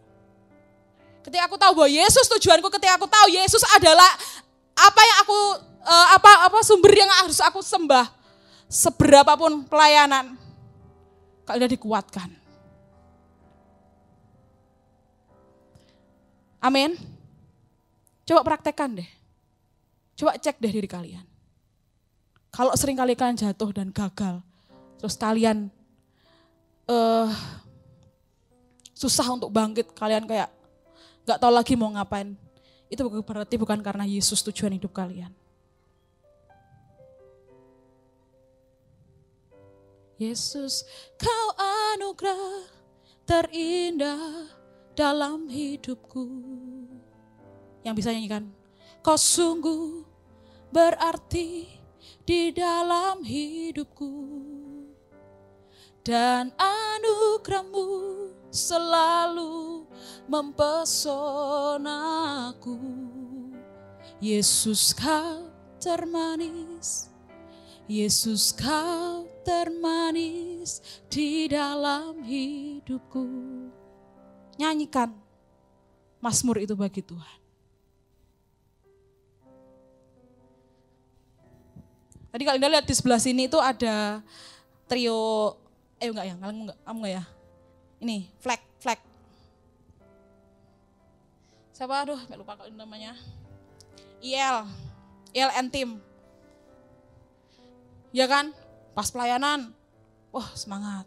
Ketika aku tahu bahwa Yesus tujuanku, ketika aku tahu Yesus adalah apa yang aku sumber yang harus aku sembah, seberapapun pelayanan, kalian dikuatkan. Amin. Coba praktekkan deh. Coba cek deh diri kalian. Kalau sering kali kalian jatuh dan gagal, terus kalian susah untuk bangkit, kalian kayak gak tahu lagi mau ngapain, itu berarti bukan karena Yesus tujuan hidup kalian. Yesus, Kau anugerah terindah dalam hidupku. Yang bisa nyanyikan, Kau sungguh berarti di dalam hidupku. Dan anugerah-Mu selalu mempesonaku. Yesus Kau termanis, Yesus Kau termanis di dalam hidupku. Nyanyikan mazmur itu bagi Tuhan. Tadi kalau Anda lihat di sebelah sini itu ada trio, enggak ya, kamu enggak ya? Ini, flag. Siapa? Aduh, lupa kalau namanya. IL and team. Ya kan? Pas pelayanan, wah semangat.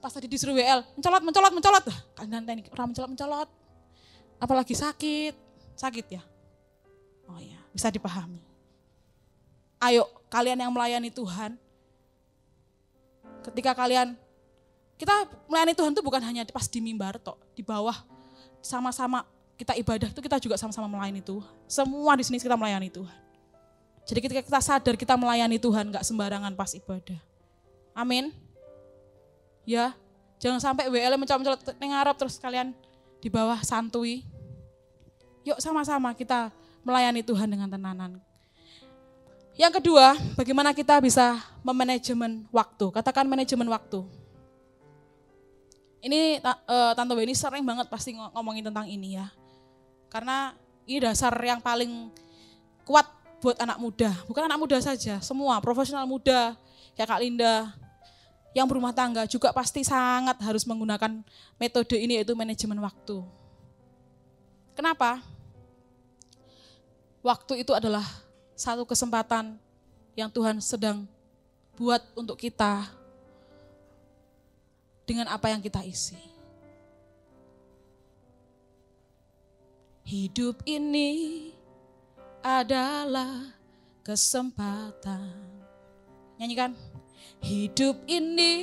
Pas tadi disuruh WL, mencolot. Kalian ini orang mencolot. Apalagi sakit ya? Oh ya, bisa dipahami. Ayo, kalian yang melayani Tuhan, ketika kita melayani Tuhan itu bukan hanya pas di mimbar tok, di bawah sama-sama kita ibadah itu kita juga sama-sama melayani Tuhan. Semua di sini kita melayani Tuhan. Jadi ketika kita sadar kita melayani Tuhan, gak sembarangan pas ibadah. Amin. Ya, Jangan sampai WL mencolot-mencolot ning ngarep terus kalian di bawah santui. Yuk sama-sama kita melayani Tuhan dengan tenanan. Yang kedua, bagaimana kita bisa memanajemen waktu. Katakan manajemen waktu. Ini Tante Weni sering banget pasti ngomongin tentang ini ya. Karena ini dasar yang paling kuat buat anak muda. Bukan anak muda saja, semua profesional muda kayak Kak Linda. Yang berumah tangga juga pasti sangat harus menggunakan metode ini, yaitu manajemen waktu. Kenapa? Waktu itu adalah satu kesempatan yang Tuhan sedang buat untuk kita dengan apa yang kita isi. Hidup ini adalah kesempatan. Nyanyikan. Hidup ini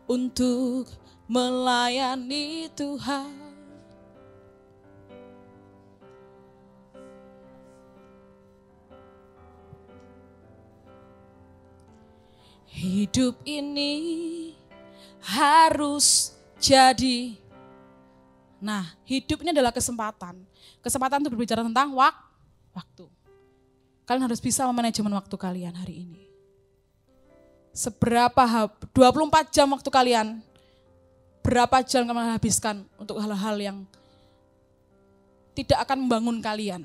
untuk melayani Tuhan. Hidup ini harus jadi. Nah, hidup ini adalah kesempatan. Kesempatan untuk berbicara tentang waktu. Kalian harus bisa memanajemen waktu kalian hari ini. Seberapa 24 jam waktu kalian, berapa jam kalian habiskan untuk hal-hal yang tidak akan membangun kalian.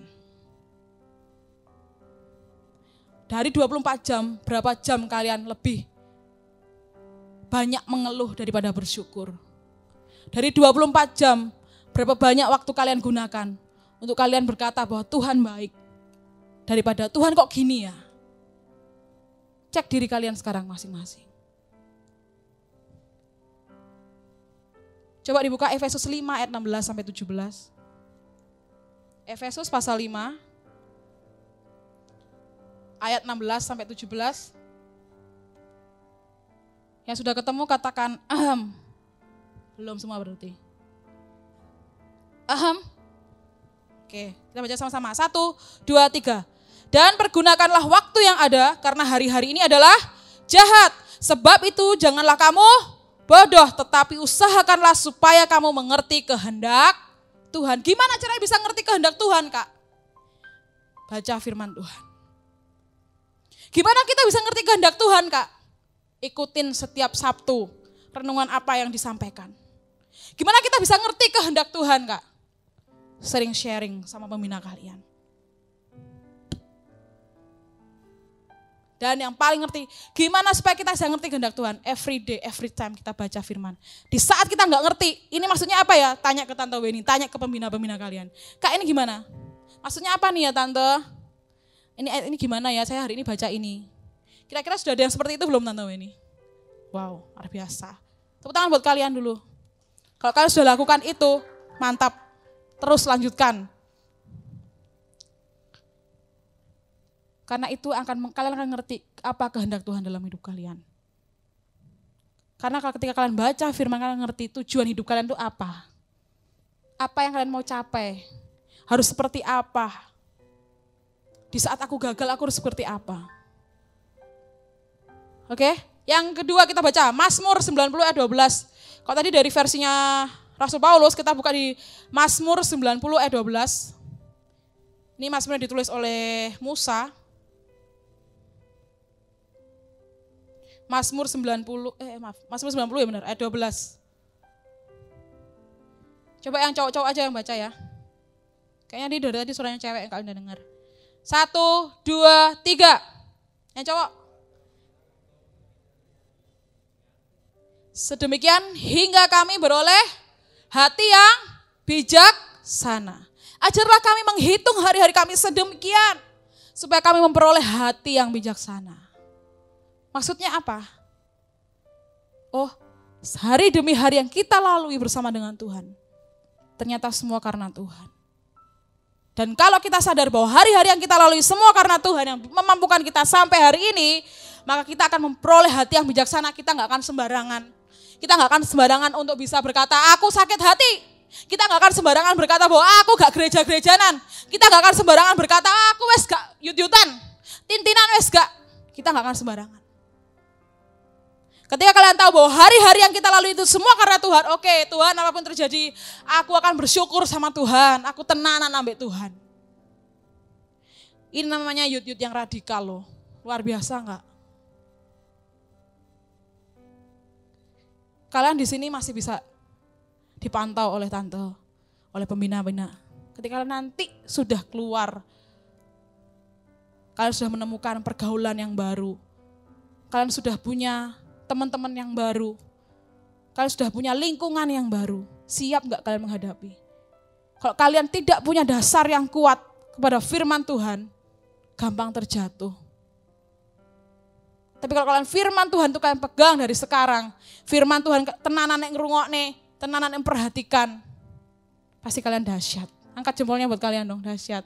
Dari 24 jam, berapa jam kalian lebih banyak mengeluh daripada bersyukur. Dari 24 jam, berapa banyak waktu kalian gunakan untuk kalian berkata bahwa Tuhan baik. Daripada Tuhan kok gini ya. Cek diri kalian sekarang masing-masing. Coba dibuka Efesus 5 ayat 16 sampai 17. Efesus pasal 5 ayat 16 sampai 17. Yang sudah ketemu katakan aham. Belum semua berarti. Aham. Oke, kita baca sama-sama. 1, 2, 3. Dan pergunakanlah waktu yang ada karena hari-hari ini adalah jahat. Sebab itu janganlah kamu bodoh, tetapi usahakanlah supaya kamu mengerti kehendak Tuhan. Gimana caranya bisa ngerti kehendak Tuhan, Kak? Baca firman Tuhan. Gimana kita bisa ngerti kehendak Tuhan, Kak? Ikutin setiap Sabtu renungan apa yang disampaikan. Gimana kita bisa ngerti kehendak Tuhan, Kak? Sering sharing sama pembina kalian. Dan yang paling ngerti, gimana supaya kita bisa ngerti kehendak Tuhan? Every day, every time kita baca firman. Di saat kita nggak ngerti, ini maksudnya apa ya? Tanya ke Tante Weni, tanya ke pembina-pembina kalian. Kak, ini gimana? Maksudnya apa nih ya Tante? Ini gimana ya? Saya hari ini baca ini. Kira-kira sudah ada yang seperti itu belum Tante Weni? Wow, luar biasa. Tepuk tangan buat kalian dulu. Kalau kalian sudah lakukan itu, mantap. Terus lanjutkan. Karena itu kalian akan ngerti apa kehendak Tuhan dalam hidup kalian. Karena ketika kalian baca firman, kalian ngerti tujuan hidup kalian itu apa. Apa yang kalian mau capai. Harus seperti apa. Di saat aku gagal, aku harus seperti apa. Oke? Yang kedua kita baca Mazmur 90 ayat 12. Kalau tadi dari versinya Rasul Paulus, kita buka di Mazmur 90 ayat 12. Ini Mazmur yang ditulis oleh Musa. Mazmur 90 ya benar, ayat 12. Coba yang cowok-cowok aja yang baca ya. Kayaknya dia dari tadi suaranya cewek yang kalian udah dengar. 1, 2, 3. Yang cowok. Sedemikian hingga kami beroleh hati yang bijaksana. Ajarlah kami menghitung hari-hari kami sedemikian, supaya kami memperoleh hati yang bijaksana. Maksudnya apa? Oh, hari demi hari yang kita lalui bersama dengan Tuhan, ternyata semua karena Tuhan. Dan kalau kita sadar bahwa hari-hari yang kita lalui semua karena Tuhan yang memampukan kita sampai hari ini, maka kita akan memperoleh hati yang bijaksana. Kita gak akan sembarangan. Kita gak akan sembarangan untuk bisa berkata, aku sakit hati. Kita gak akan sembarangan berkata bahwa aku gak gereja-gerejanan. Kita gak akan sembarangan berkata, aku wes gak yut-yutan. Tintinan wes gak. Kita gak akan sembarangan. Ketika kalian tahu bahwa hari-hari yang kita lalui itu semua karena Tuhan. Oke, Tuhan apapun terjadi, aku akan bersyukur sama Tuhan. Aku tenanan ambek Tuhan. Ini namanya youth-youth yang radikal loh. Luar biasa enggak? Kalian di sini masih bisa dipantau oleh tante, oleh pembina-pembina. Ketika kalian nanti sudah keluar, kalian sudah menemukan pergaulan yang baru. Kalian sudah punya teman-teman yang baru. Kalian sudah punya lingkungan yang baru. Siap enggak kalian menghadapi? Kalau kalian tidak punya dasar yang kuat kepada firman Tuhan, gampang terjatuh. Tapi kalau kalian firman Tuhan itu kalian pegang dari sekarang, firman Tuhan tenanan yang ngerungokne, tenanan yang perhatikan, pasti kalian dahsyat. Angkat jempolnya buat kalian dong, dahsyat.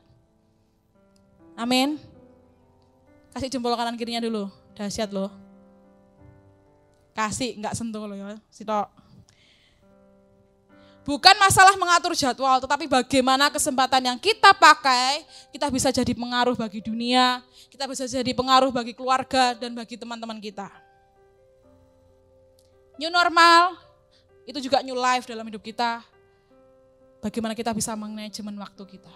Amin. Kasih jempol kanan kirinya dulu, dahsyat loh. Kasih, enggak sentuh loh ya, sitok. Bukan masalah mengatur jadwal, tetapi bagaimana kesempatan yang kita pakai, kita bisa jadi pengaruh bagi dunia, kita bisa jadi pengaruh bagi keluarga dan bagi teman-teman kita. New normal, itu juga new life dalam hidup kita. Bagaimana kita bisa manajemen waktu kita.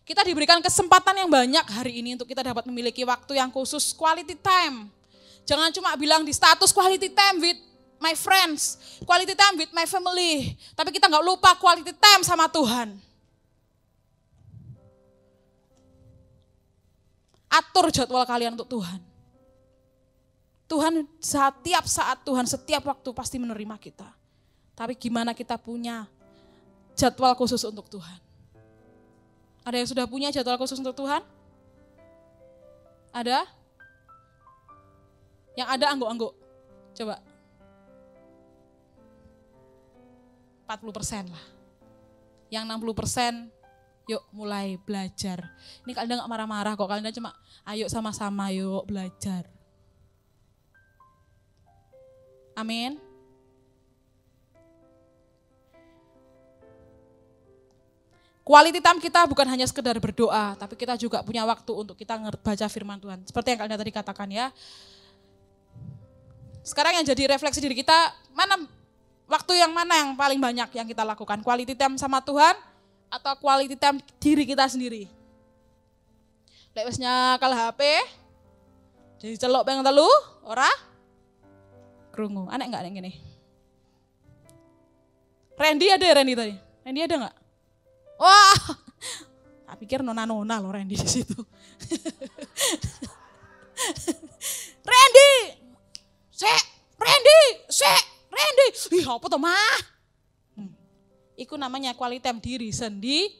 Kita diberikan kesempatan yang banyak hari ini untuk kita dapat memiliki waktu yang khusus, quality time. Jangan cuma bilang di status quality time with my friends, quality time with my family. Tapi kita gak lupa quality time sama Tuhan. Atur jadwal kalian untuk Tuhan. Tuhan setiap saat, Tuhan setiap waktu pasti menerima kita. Tapi gimana kita punya jadwal khusus untuk Tuhan? Ada yang sudah punya jadwal khusus untuk Tuhan? Ada? Yang ada angguk-angguk. Coba. 40% lah. Yang 60% yuk mulai belajar. Ini kalian gak marah-marah kok. Kalian cuma ayo sama-sama yuk belajar. Amin. Quality time kita bukan hanya sekedar berdoa, tapi kita juga punya waktu untuk kita baca firman Tuhan. Seperti yang kalian tadi katakan ya. Sekarang yang jadi refleksi diri kita, waktu yang mana yang paling banyak yang kita lakukan? Quality time sama Tuhan atau quality time diri kita sendiri? Lek wis nyakal HP, jadi celok pengen telu, ora? Krungu, aneh enggak yang gini? Randy ada ya Randy tadi? Randy ada enggak? Wah, tak pikir nona-nona loh Randy di situ. Randy! Randy. Ih, apa tuh mah? Iku namanya quality time diri sendiri.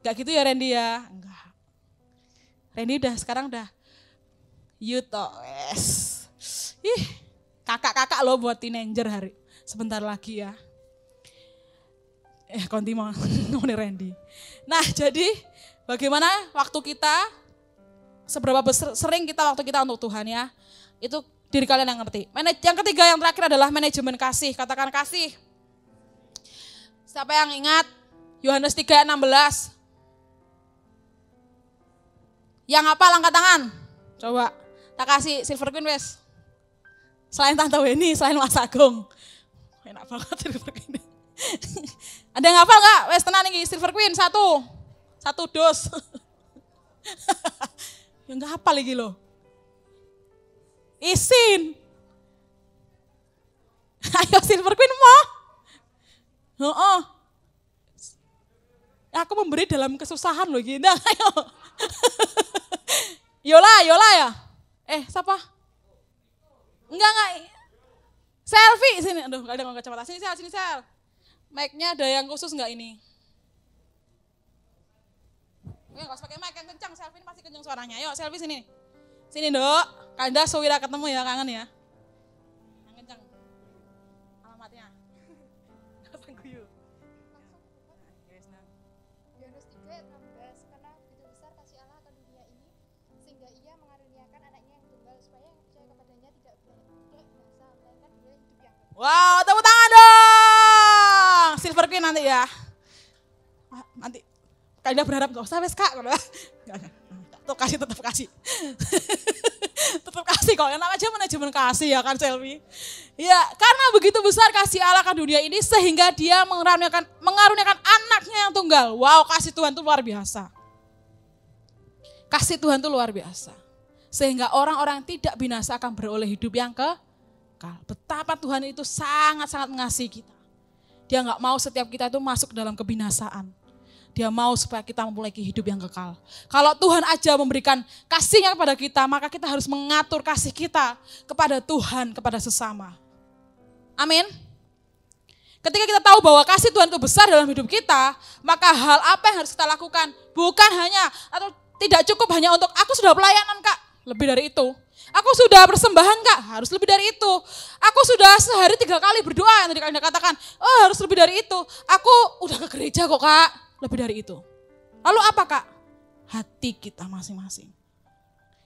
Gak gitu ya Randy ya? Enggak. Randy sekarang udah wes. Ih, kakak-kakak loh buat teenager hari. Sebentar lagi ya. Konti mau ngomongin Randy. Nah, jadi bagaimana waktu kita, seberapa sering kita waktu kita untuk Tuhan ya. Itu diri kalian yang ngerti. Yang ketiga yang terakhir adalah manajemen kasih. Katakan kasih. Siapa yang ingat Yohanes 3:16? Yang hafal angkat tangan. Coba. Tak kasih Silver Queen wes. Selain Tante Weni, selain Mas Agung. Enak banget Silver Queen. Ada yang hafal gak? Wes tenang nih Silver Queen satu dos. Yang gak hafal lagi loh. Isin. Ayo Silver Queen mau. Aku memberi dalam kesusahan loh gini. Ayo. Yola ya. Siapa? Enggak. Selfie sini. Aduh, gak ada ngomong kacamata. Sini Sel. Mic-nya ada yang khusus enggak ini? Enggak usah pakai mic yang kencang, selfie ini pasti kencang suaranya. Yuk, selfie sini. Sini, Dok. Kanda Sowira ketemu ya, kangen ya. Yang kencang. Alamatnya. Langsung guyu. Yohanes 3:16, karena begitu besar kasih Allah akan dunia ini, sehingga ia mengaruniakan anaknya yang tunggal, supaya yang percaya kepadanya tidak binasa, melainkan beroleh hidup yang kekal. Wow, tepuk tangan dong. Silver Queen nanti ya. Nanti Kanda berharap gak usah wes Kak. Tetap kasih, tetap kasih. Tetap kasih kok, enak aja manajemen kasih ya kan Selvi. Ya, karena begitu besar kasih Allah ke dunia ini sehingga dia mengaruniakan anaknya yang tunggal. Wow, kasih Tuhan itu luar biasa. Kasih Tuhan itu luar biasa. Sehingga orang-orang yang tidak binasa akan beroleh hidup yang kekal. Betapa Tuhan itu sangat-sangat mengasihi kita. Dia gak mau setiap kita itu masuk dalam kebinasaan. Dia mau supaya kita memiliki hidup yang kekal. Kalau Tuhan aja memberikan kasihnya kepada kita, maka kita harus mengatur kasih kita kepada Tuhan, kepada sesama. Amin. Ketika kita tahu bahwa kasih Tuhan itu besar dalam hidup kita, maka hal apa yang harus kita lakukan? Bukan hanya, atau tidak cukup hanya untuk, aku sudah pelayanan Kak, lebih dari itu. Aku sudah persembahan Kak, harus lebih dari itu. Aku sudah sehari 3 kali berdoa, yang tadi kalian katakan, oh harus lebih dari itu. Aku udah ke gereja kok Kak. Lebih dari itu. Lalu apa Kak? Hati kita masing-masing.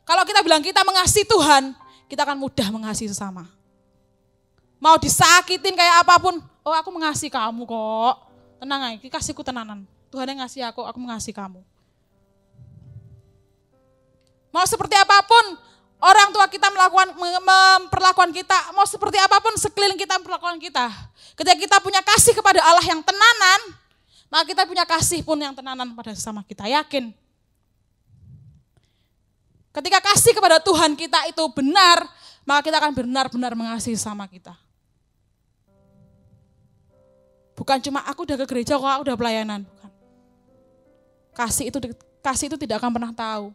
Kalau kita bilang kita mengasihi Tuhan, kita akan mudah mengasihi sesama. Mau disakitin kayak apapun, oh aku mengasihi kamu kok. Tenang aja, kasihku tenanan. Tuhan yang ngasih aku mengasihi kamu. Mau seperti apapun, orang tua kita memperlakukan kita, mau seperti apapun sekeliling kita memperlakukan kita. Ketika kita punya kasih kepada Allah yang tenanan, maka kita punya kasih pun yang tenanan pada sesama kita, yakin. Ketika kasih kepada Tuhan kita itu benar, maka kita akan benar-benar mengasihi sesama kita. Bukan cuma aku udah ke gereja kok, aku udah pelayanan. Bukan. Kasih itu tidak akan pernah tahu.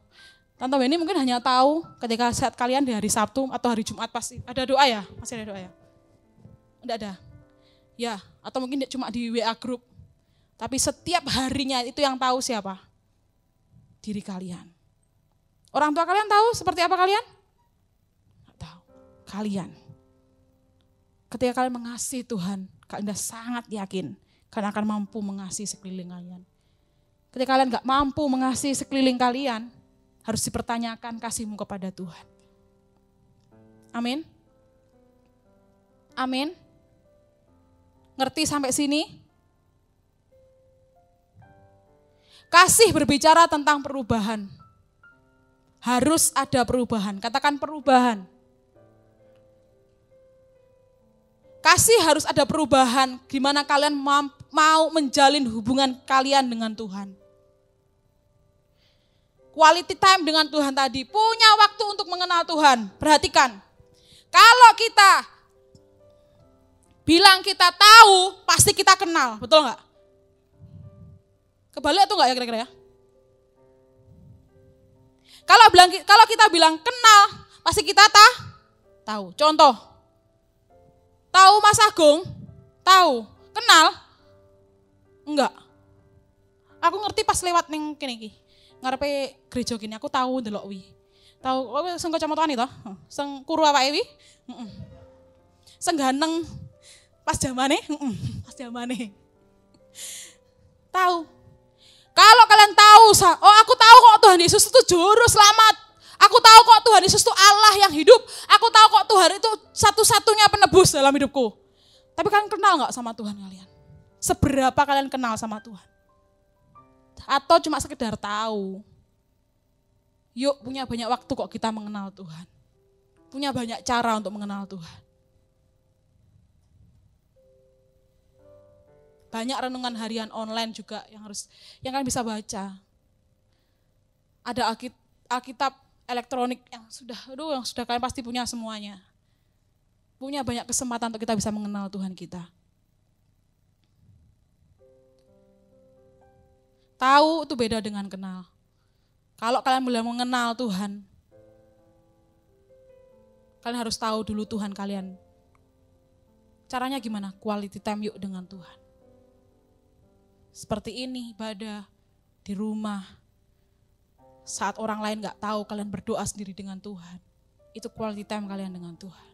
Tante Weni mungkin hanya tahu ketika saat kalian di hari Sabtu atau hari Jumat pasti ada doa ya? Masih ada doa ya? Enggak ada? Ya, atau mungkin cuma di WA group. Tapi setiap harinya itu yang tahu siapa? Diri kalian. Orang tua kalian tahu seperti apa kalian? Nggak tahu. Kalian. Ketika kalian mengasihi Tuhan, kalian sangat yakin kalian akan mampu mengasihi sekeliling kalian. Ketika kalian nggak mampu mengasihi sekeliling kalian, harus dipertanyakan kasihmu kepada Tuhan. Amin. Amin. Ngerti sampai sini? Kasih berbicara tentang perubahan. Harus ada perubahan. Katakan perubahan. Kasih harus ada perubahan. Gimana kalian mau menjalin hubungan kalian dengan Tuhan. Quality time dengan Tuhan tadi. Punya waktu untuk mengenal Tuhan. Perhatikan. Kalau kita bilang kita tahu, pasti kita kenal. Betul nggak? Kebalik atau enggak ya kira-kira ya? Kalau kita bilang kenal, pasti kita tahu. Contoh, tahu Mas Agung? Tahu. Kenal? Enggak. Aku ngerti pas lewat ning kene iki. Ngarepe gereja gini, aku tahu ndelok wi. Tahu sing kacamataan itu? Sing kuru awake wi? Heeh. Sing ganteng pas zamane? Pas zamane. Tahu. Kalau kalian tahu, oh aku tahu kok Tuhan Yesus itu juru selamat. Aku tahu kok Tuhan Yesus itu Allah yang hidup. Aku tahu kok Tuhan itu satu-satunya penebus dalam hidupku. Tapi kalian kenal gak sama Tuhan kalian? Seberapa kalian kenal sama Tuhan? Atau cuma sekedar tahu? Yuk punya banyak waktu kok kita mengenal Tuhan. Punya banyak cara untuk mengenal Tuhan. Banyak renungan harian online juga yang kalian bisa baca. Ada Alkitab elektronik yang sudah kalian pasti punya semuanya. Punya banyak kesempatan untuk kita bisa mengenal Tuhan kita. Tahu itu beda dengan kenal. Kalau kalian belum mengenal Tuhan, kalian harus tahu dulu Tuhan kalian. Caranya gimana? Quality time yuk dengan Tuhan. Seperti ini ibadah di rumah. Saat orang lain gak tahu kalian berdoa sendiri dengan Tuhan. Itu quality time kalian dengan Tuhan.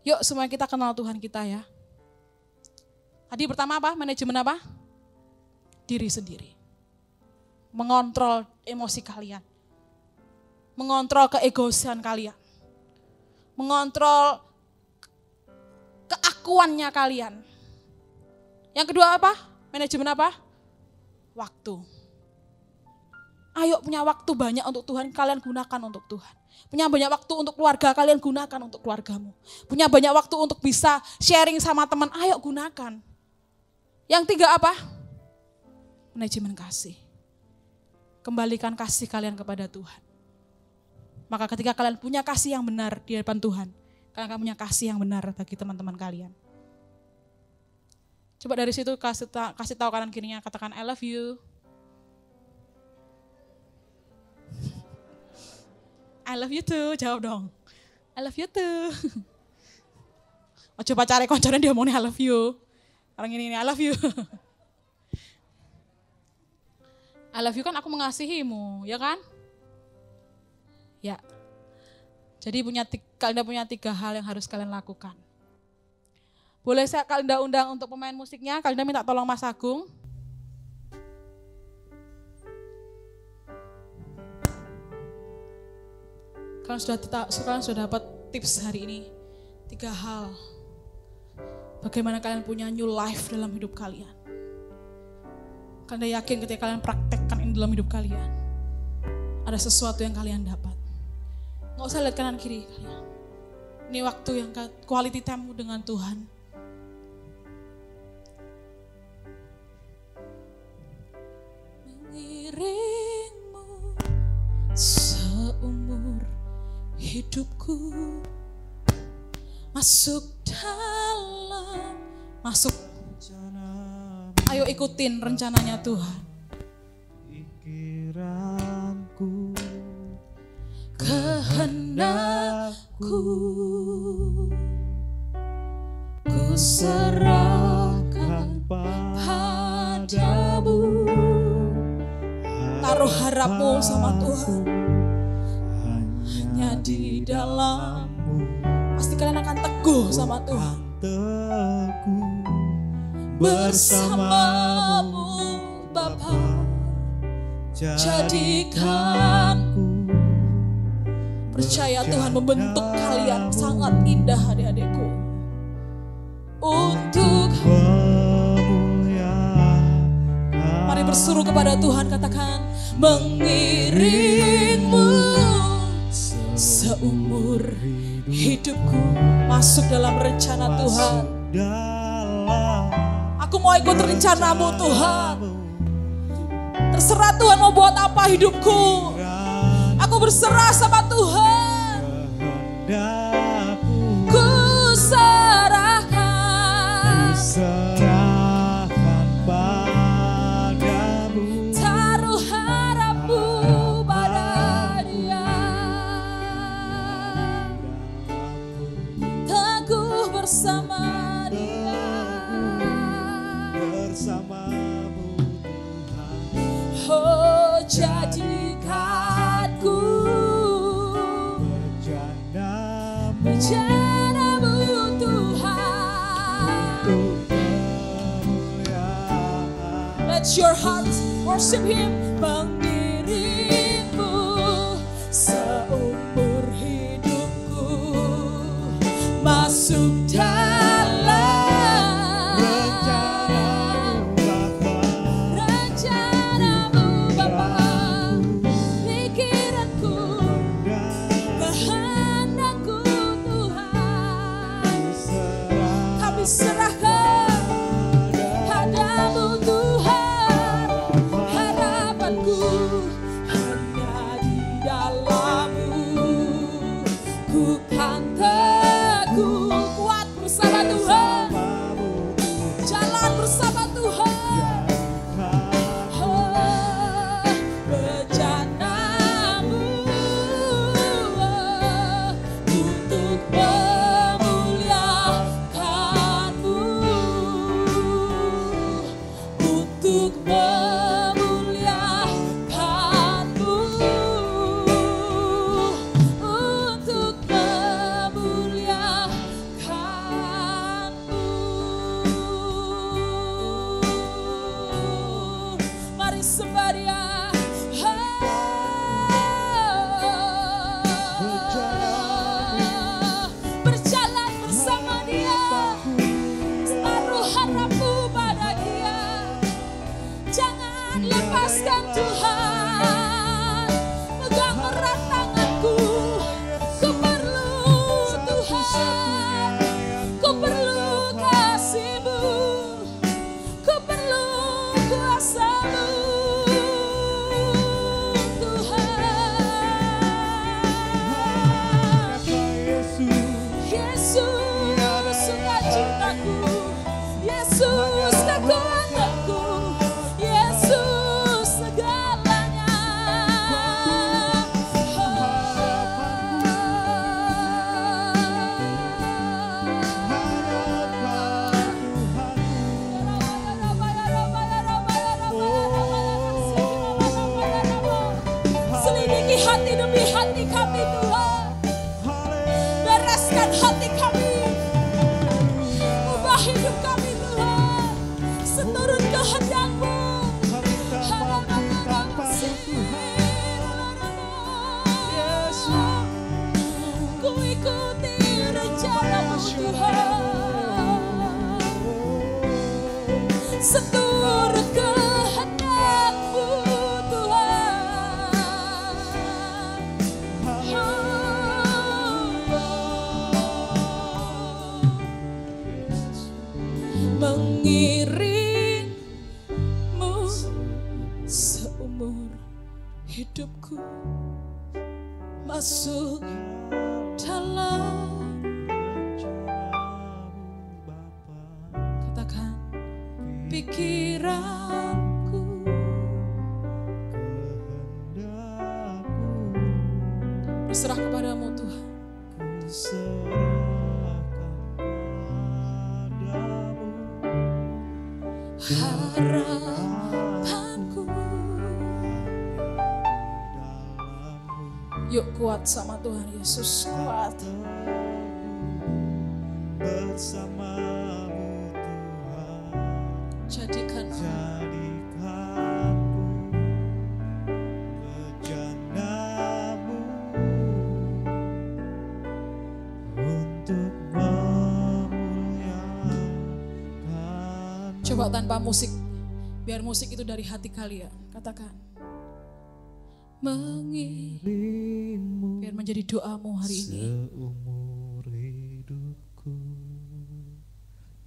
Yuk semua kita kenal Tuhan kita ya. Tadi pertama apa? Manajemen apa? Diri sendiri. Mengontrol emosi kalian. Mengontrol keegoisan kalian. Mengontrol keakuannya kalian. Yang kedua apa? Manajemen apa? Waktu. Ayo punya waktu banyak untuk Tuhan, kalian gunakan untuk Tuhan. Punya banyak waktu untuk keluarga, kalian gunakan untuk keluargamu. Punya banyak waktu untuk bisa sharing sama teman, ayo gunakan. Yang tiga apa? Manajemen kasih. Kembalikan kasih kalian kepada Tuhan. Maka ketika kalian punya kasih yang benar di hadapan Tuhan, kalian akan punya kasih yang benar bagi teman-teman kalian. Coba dari situ kasih tahu kanan kirinya, katakan I love you. I love you too, jawab dong. I love you too. Oh, coba cari konconya dia ngomongnya I love you. Orang ini I love you. I love you kan aku mengasihimu, ya kan? Ya. Jadi kalian punya 3 hal yang harus kalian lakukan. Boleh saya kalian undang untuk pemain musiknya, kalian minta tolong Mas Agung. Kalian sudah dapat tips hari ini. 3 hal. Bagaimana kalian punya new life dalam hidup kalian. Kalian yakin ketika kalian praktekkan ini dalam hidup kalian, ada sesuatu yang kalian dapat. Nggak usah lihat kanan kiri kalian. Ini waktu yang quality time dengan Tuhan. Mengiringmu seumur hidupku, masuk. Ayo ikutin rencananya Tuhan. Pikiranku, kehendakku, ku serahkan padamu. Taruh harapmu sama Tuhan. Hanya di dalam-Mu. Pasti kalian akan teguh sama Tuhan. teguh bersamamu Bapa, jadikanku. Percaya Tuhan membentuk kalian sangat indah adik-adikku. Untuk mari berseru kepada Tuhan, katakan mengiringmu seumur hidupku. Masuk dalam rencana Tuhan. Aku mau ikut rencanamu Tuhan. Terserah Tuhan mau buat apa hidupku. Aku berserah sama Tuhan. Ku serahkan padamu. Taruh harapmu pada Dia. Teguh bersama Dia. Bersamamu Tuhan. Oh, jadikanku rencanamu Tuhan. Let your heart worship Him. Mengiringmu seumur hidupku. Masuk dalam rencanamu Bapa. Pikiranku, kehendakku Tuhan. Kami serahkan padamu Tuhan. Harapanku hati demi hati kami Tuhan. Bereskan hati kami, ubah hidup kami Tuhan, seturut kehendak-Mu. Ku ikuti rencana-Mu Tuhan, seturut kehendak-Mu Tuhan. Mengiringmu seumur hidupku, masuk dalam, katakan, pikiranku, berserah kepadamu Tuhan. Harapanku, yuk kuat sama Tuhan Yesus, kuat. Bersamamu Tuhan, Jadikan jadikanku bejanamu untuk memuliakan. coba tanpa musik, biar musik itu dari hati kalian. Katakan, Dirimu biar menjadi doamu hari ini. seumur hidupku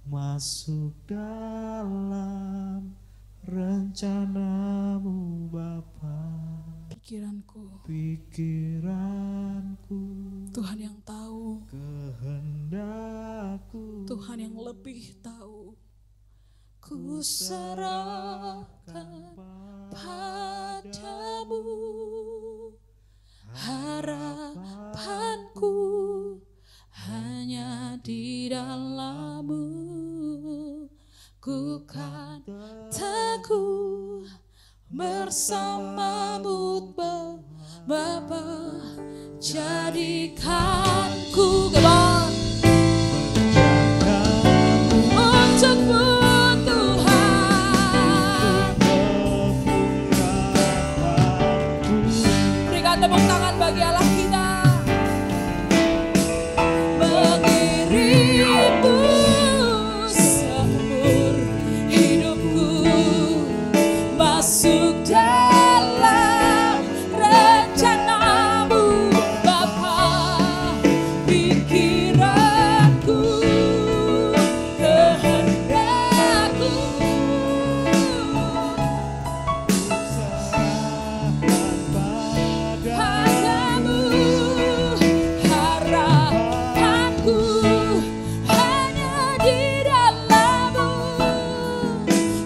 masuk dalam rencanamu Bapa. Pikiranku Tuhan yang tahu, kehendakku Tuhan yang lebih tahu. Ku serahkan padamu, harapanku hanya di dalam-Mu. Ku kan teguh bersama-Mu Bapa, jadikanku kebal untuk-Mu Tuhan. Berikan tepuk tangan bagi Allah kita. Mengiringmu seumur hidupku, masuk dalam rencana-Mu Bapa. Pikiranku, kehendakku padamu, harapanku hanya di dalam-Mu.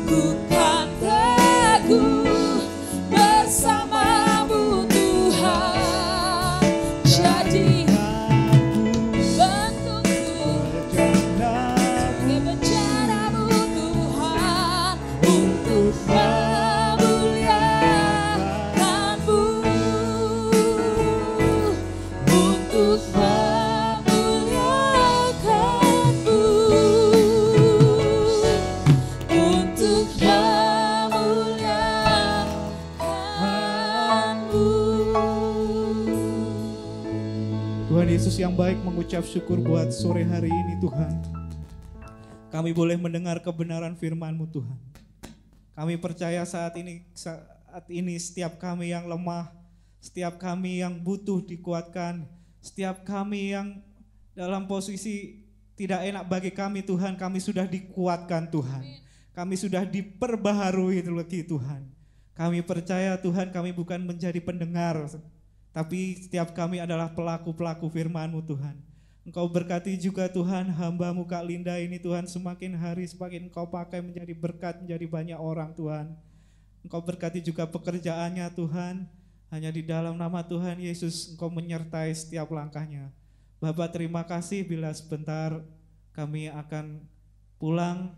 Ku kan teguh bersama-Mu Tuhan, jadi bentukku sebagai bencana-Mu Tuhan, untuk memuliakan-Mu, untuk memuliakan-Mu, untuk memuliakan-Mu. Tuhan Yesus yang baik, mengucap syukur buat sore hari ini Tuhan. Kami boleh mendengar kebenaran firman-Mu Tuhan. Kami percaya saat ini setiap kami yang lemah, setiap kami yang butuh dikuatkan, setiap kami yang dalam posisi tidak enak bagi kami Tuhan, kami sudah dikuatkan Tuhan. Kami sudah diperbaharui Tuhan. Kami percaya Tuhan, kami bukan menjadi pendengar, tapi setiap kami adalah pelaku-pelaku firman-Mu Tuhan. Engkau berkati juga Tuhan hamba-Mu Kak Linda ini Tuhan, semakin hari semakin Engkau pakai menjadi berkat, menjadi banyak orang Tuhan. Engkau berkati juga pekerjaannya Tuhan, hanya di dalam nama Tuhan Yesus Engkau menyertai setiap langkahnya. Bapak terima kasih bila sebentar kami akan pulang,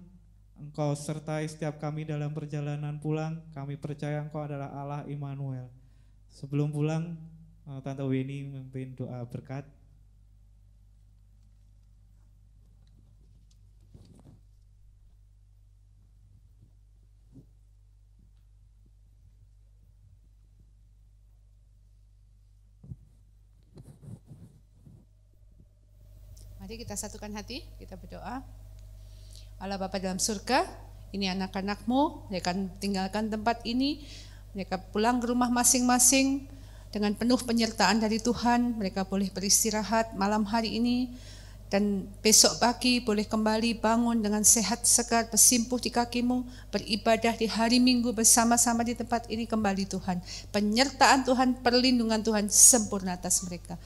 Engkau sertai setiap kami dalam perjalanan pulang. Kami percaya Engkau adalah Allah Immanuel. Sebelum pulang, Tante Weni memimpin doa berkat. Mari kita satukan hati, kita berdoa. Allah Bapa dalam surga, ini anak-anak-Mu, mereka tinggalkan tempat ini, mereka pulang ke rumah masing-masing dengan penuh penyertaan dari Tuhan. Mereka boleh beristirahat malam hari ini, dan besok pagi boleh kembali bangun dengan sehat segar, bersimpuh di kaki-Mu, beribadah di hari Minggu bersama-sama di tempat ini kembali Tuhan. Penyertaan Tuhan, perlindungan Tuhan sempurna atas mereka.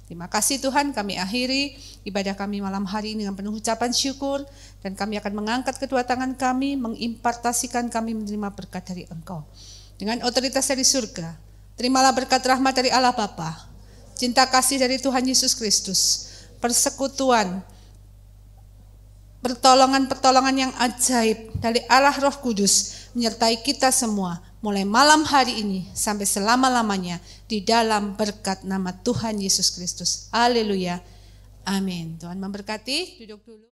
Terima kasih Tuhan, kami akhiri ibadah kami malam hari ini dengan penuh ucapan syukur, dan kami akan mengangkat kedua tangan kami, mengimpartasikan kami menerima berkat dari Engkau. Dengan otoritas dari surga, terimalah berkat rahmat dari Allah Bapa, cinta kasih dari Tuhan Yesus Kristus, persekutuan, pertolongan-pertolongan yang ajaib dari Allah Roh Kudus menyertai kita semua, mulai malam hari ini sampai selama-lamanya di dalam berkat nama Tuhan Yesus Kristus. Haleluya. Amin. Tuhan memberkati. Duduk dulu.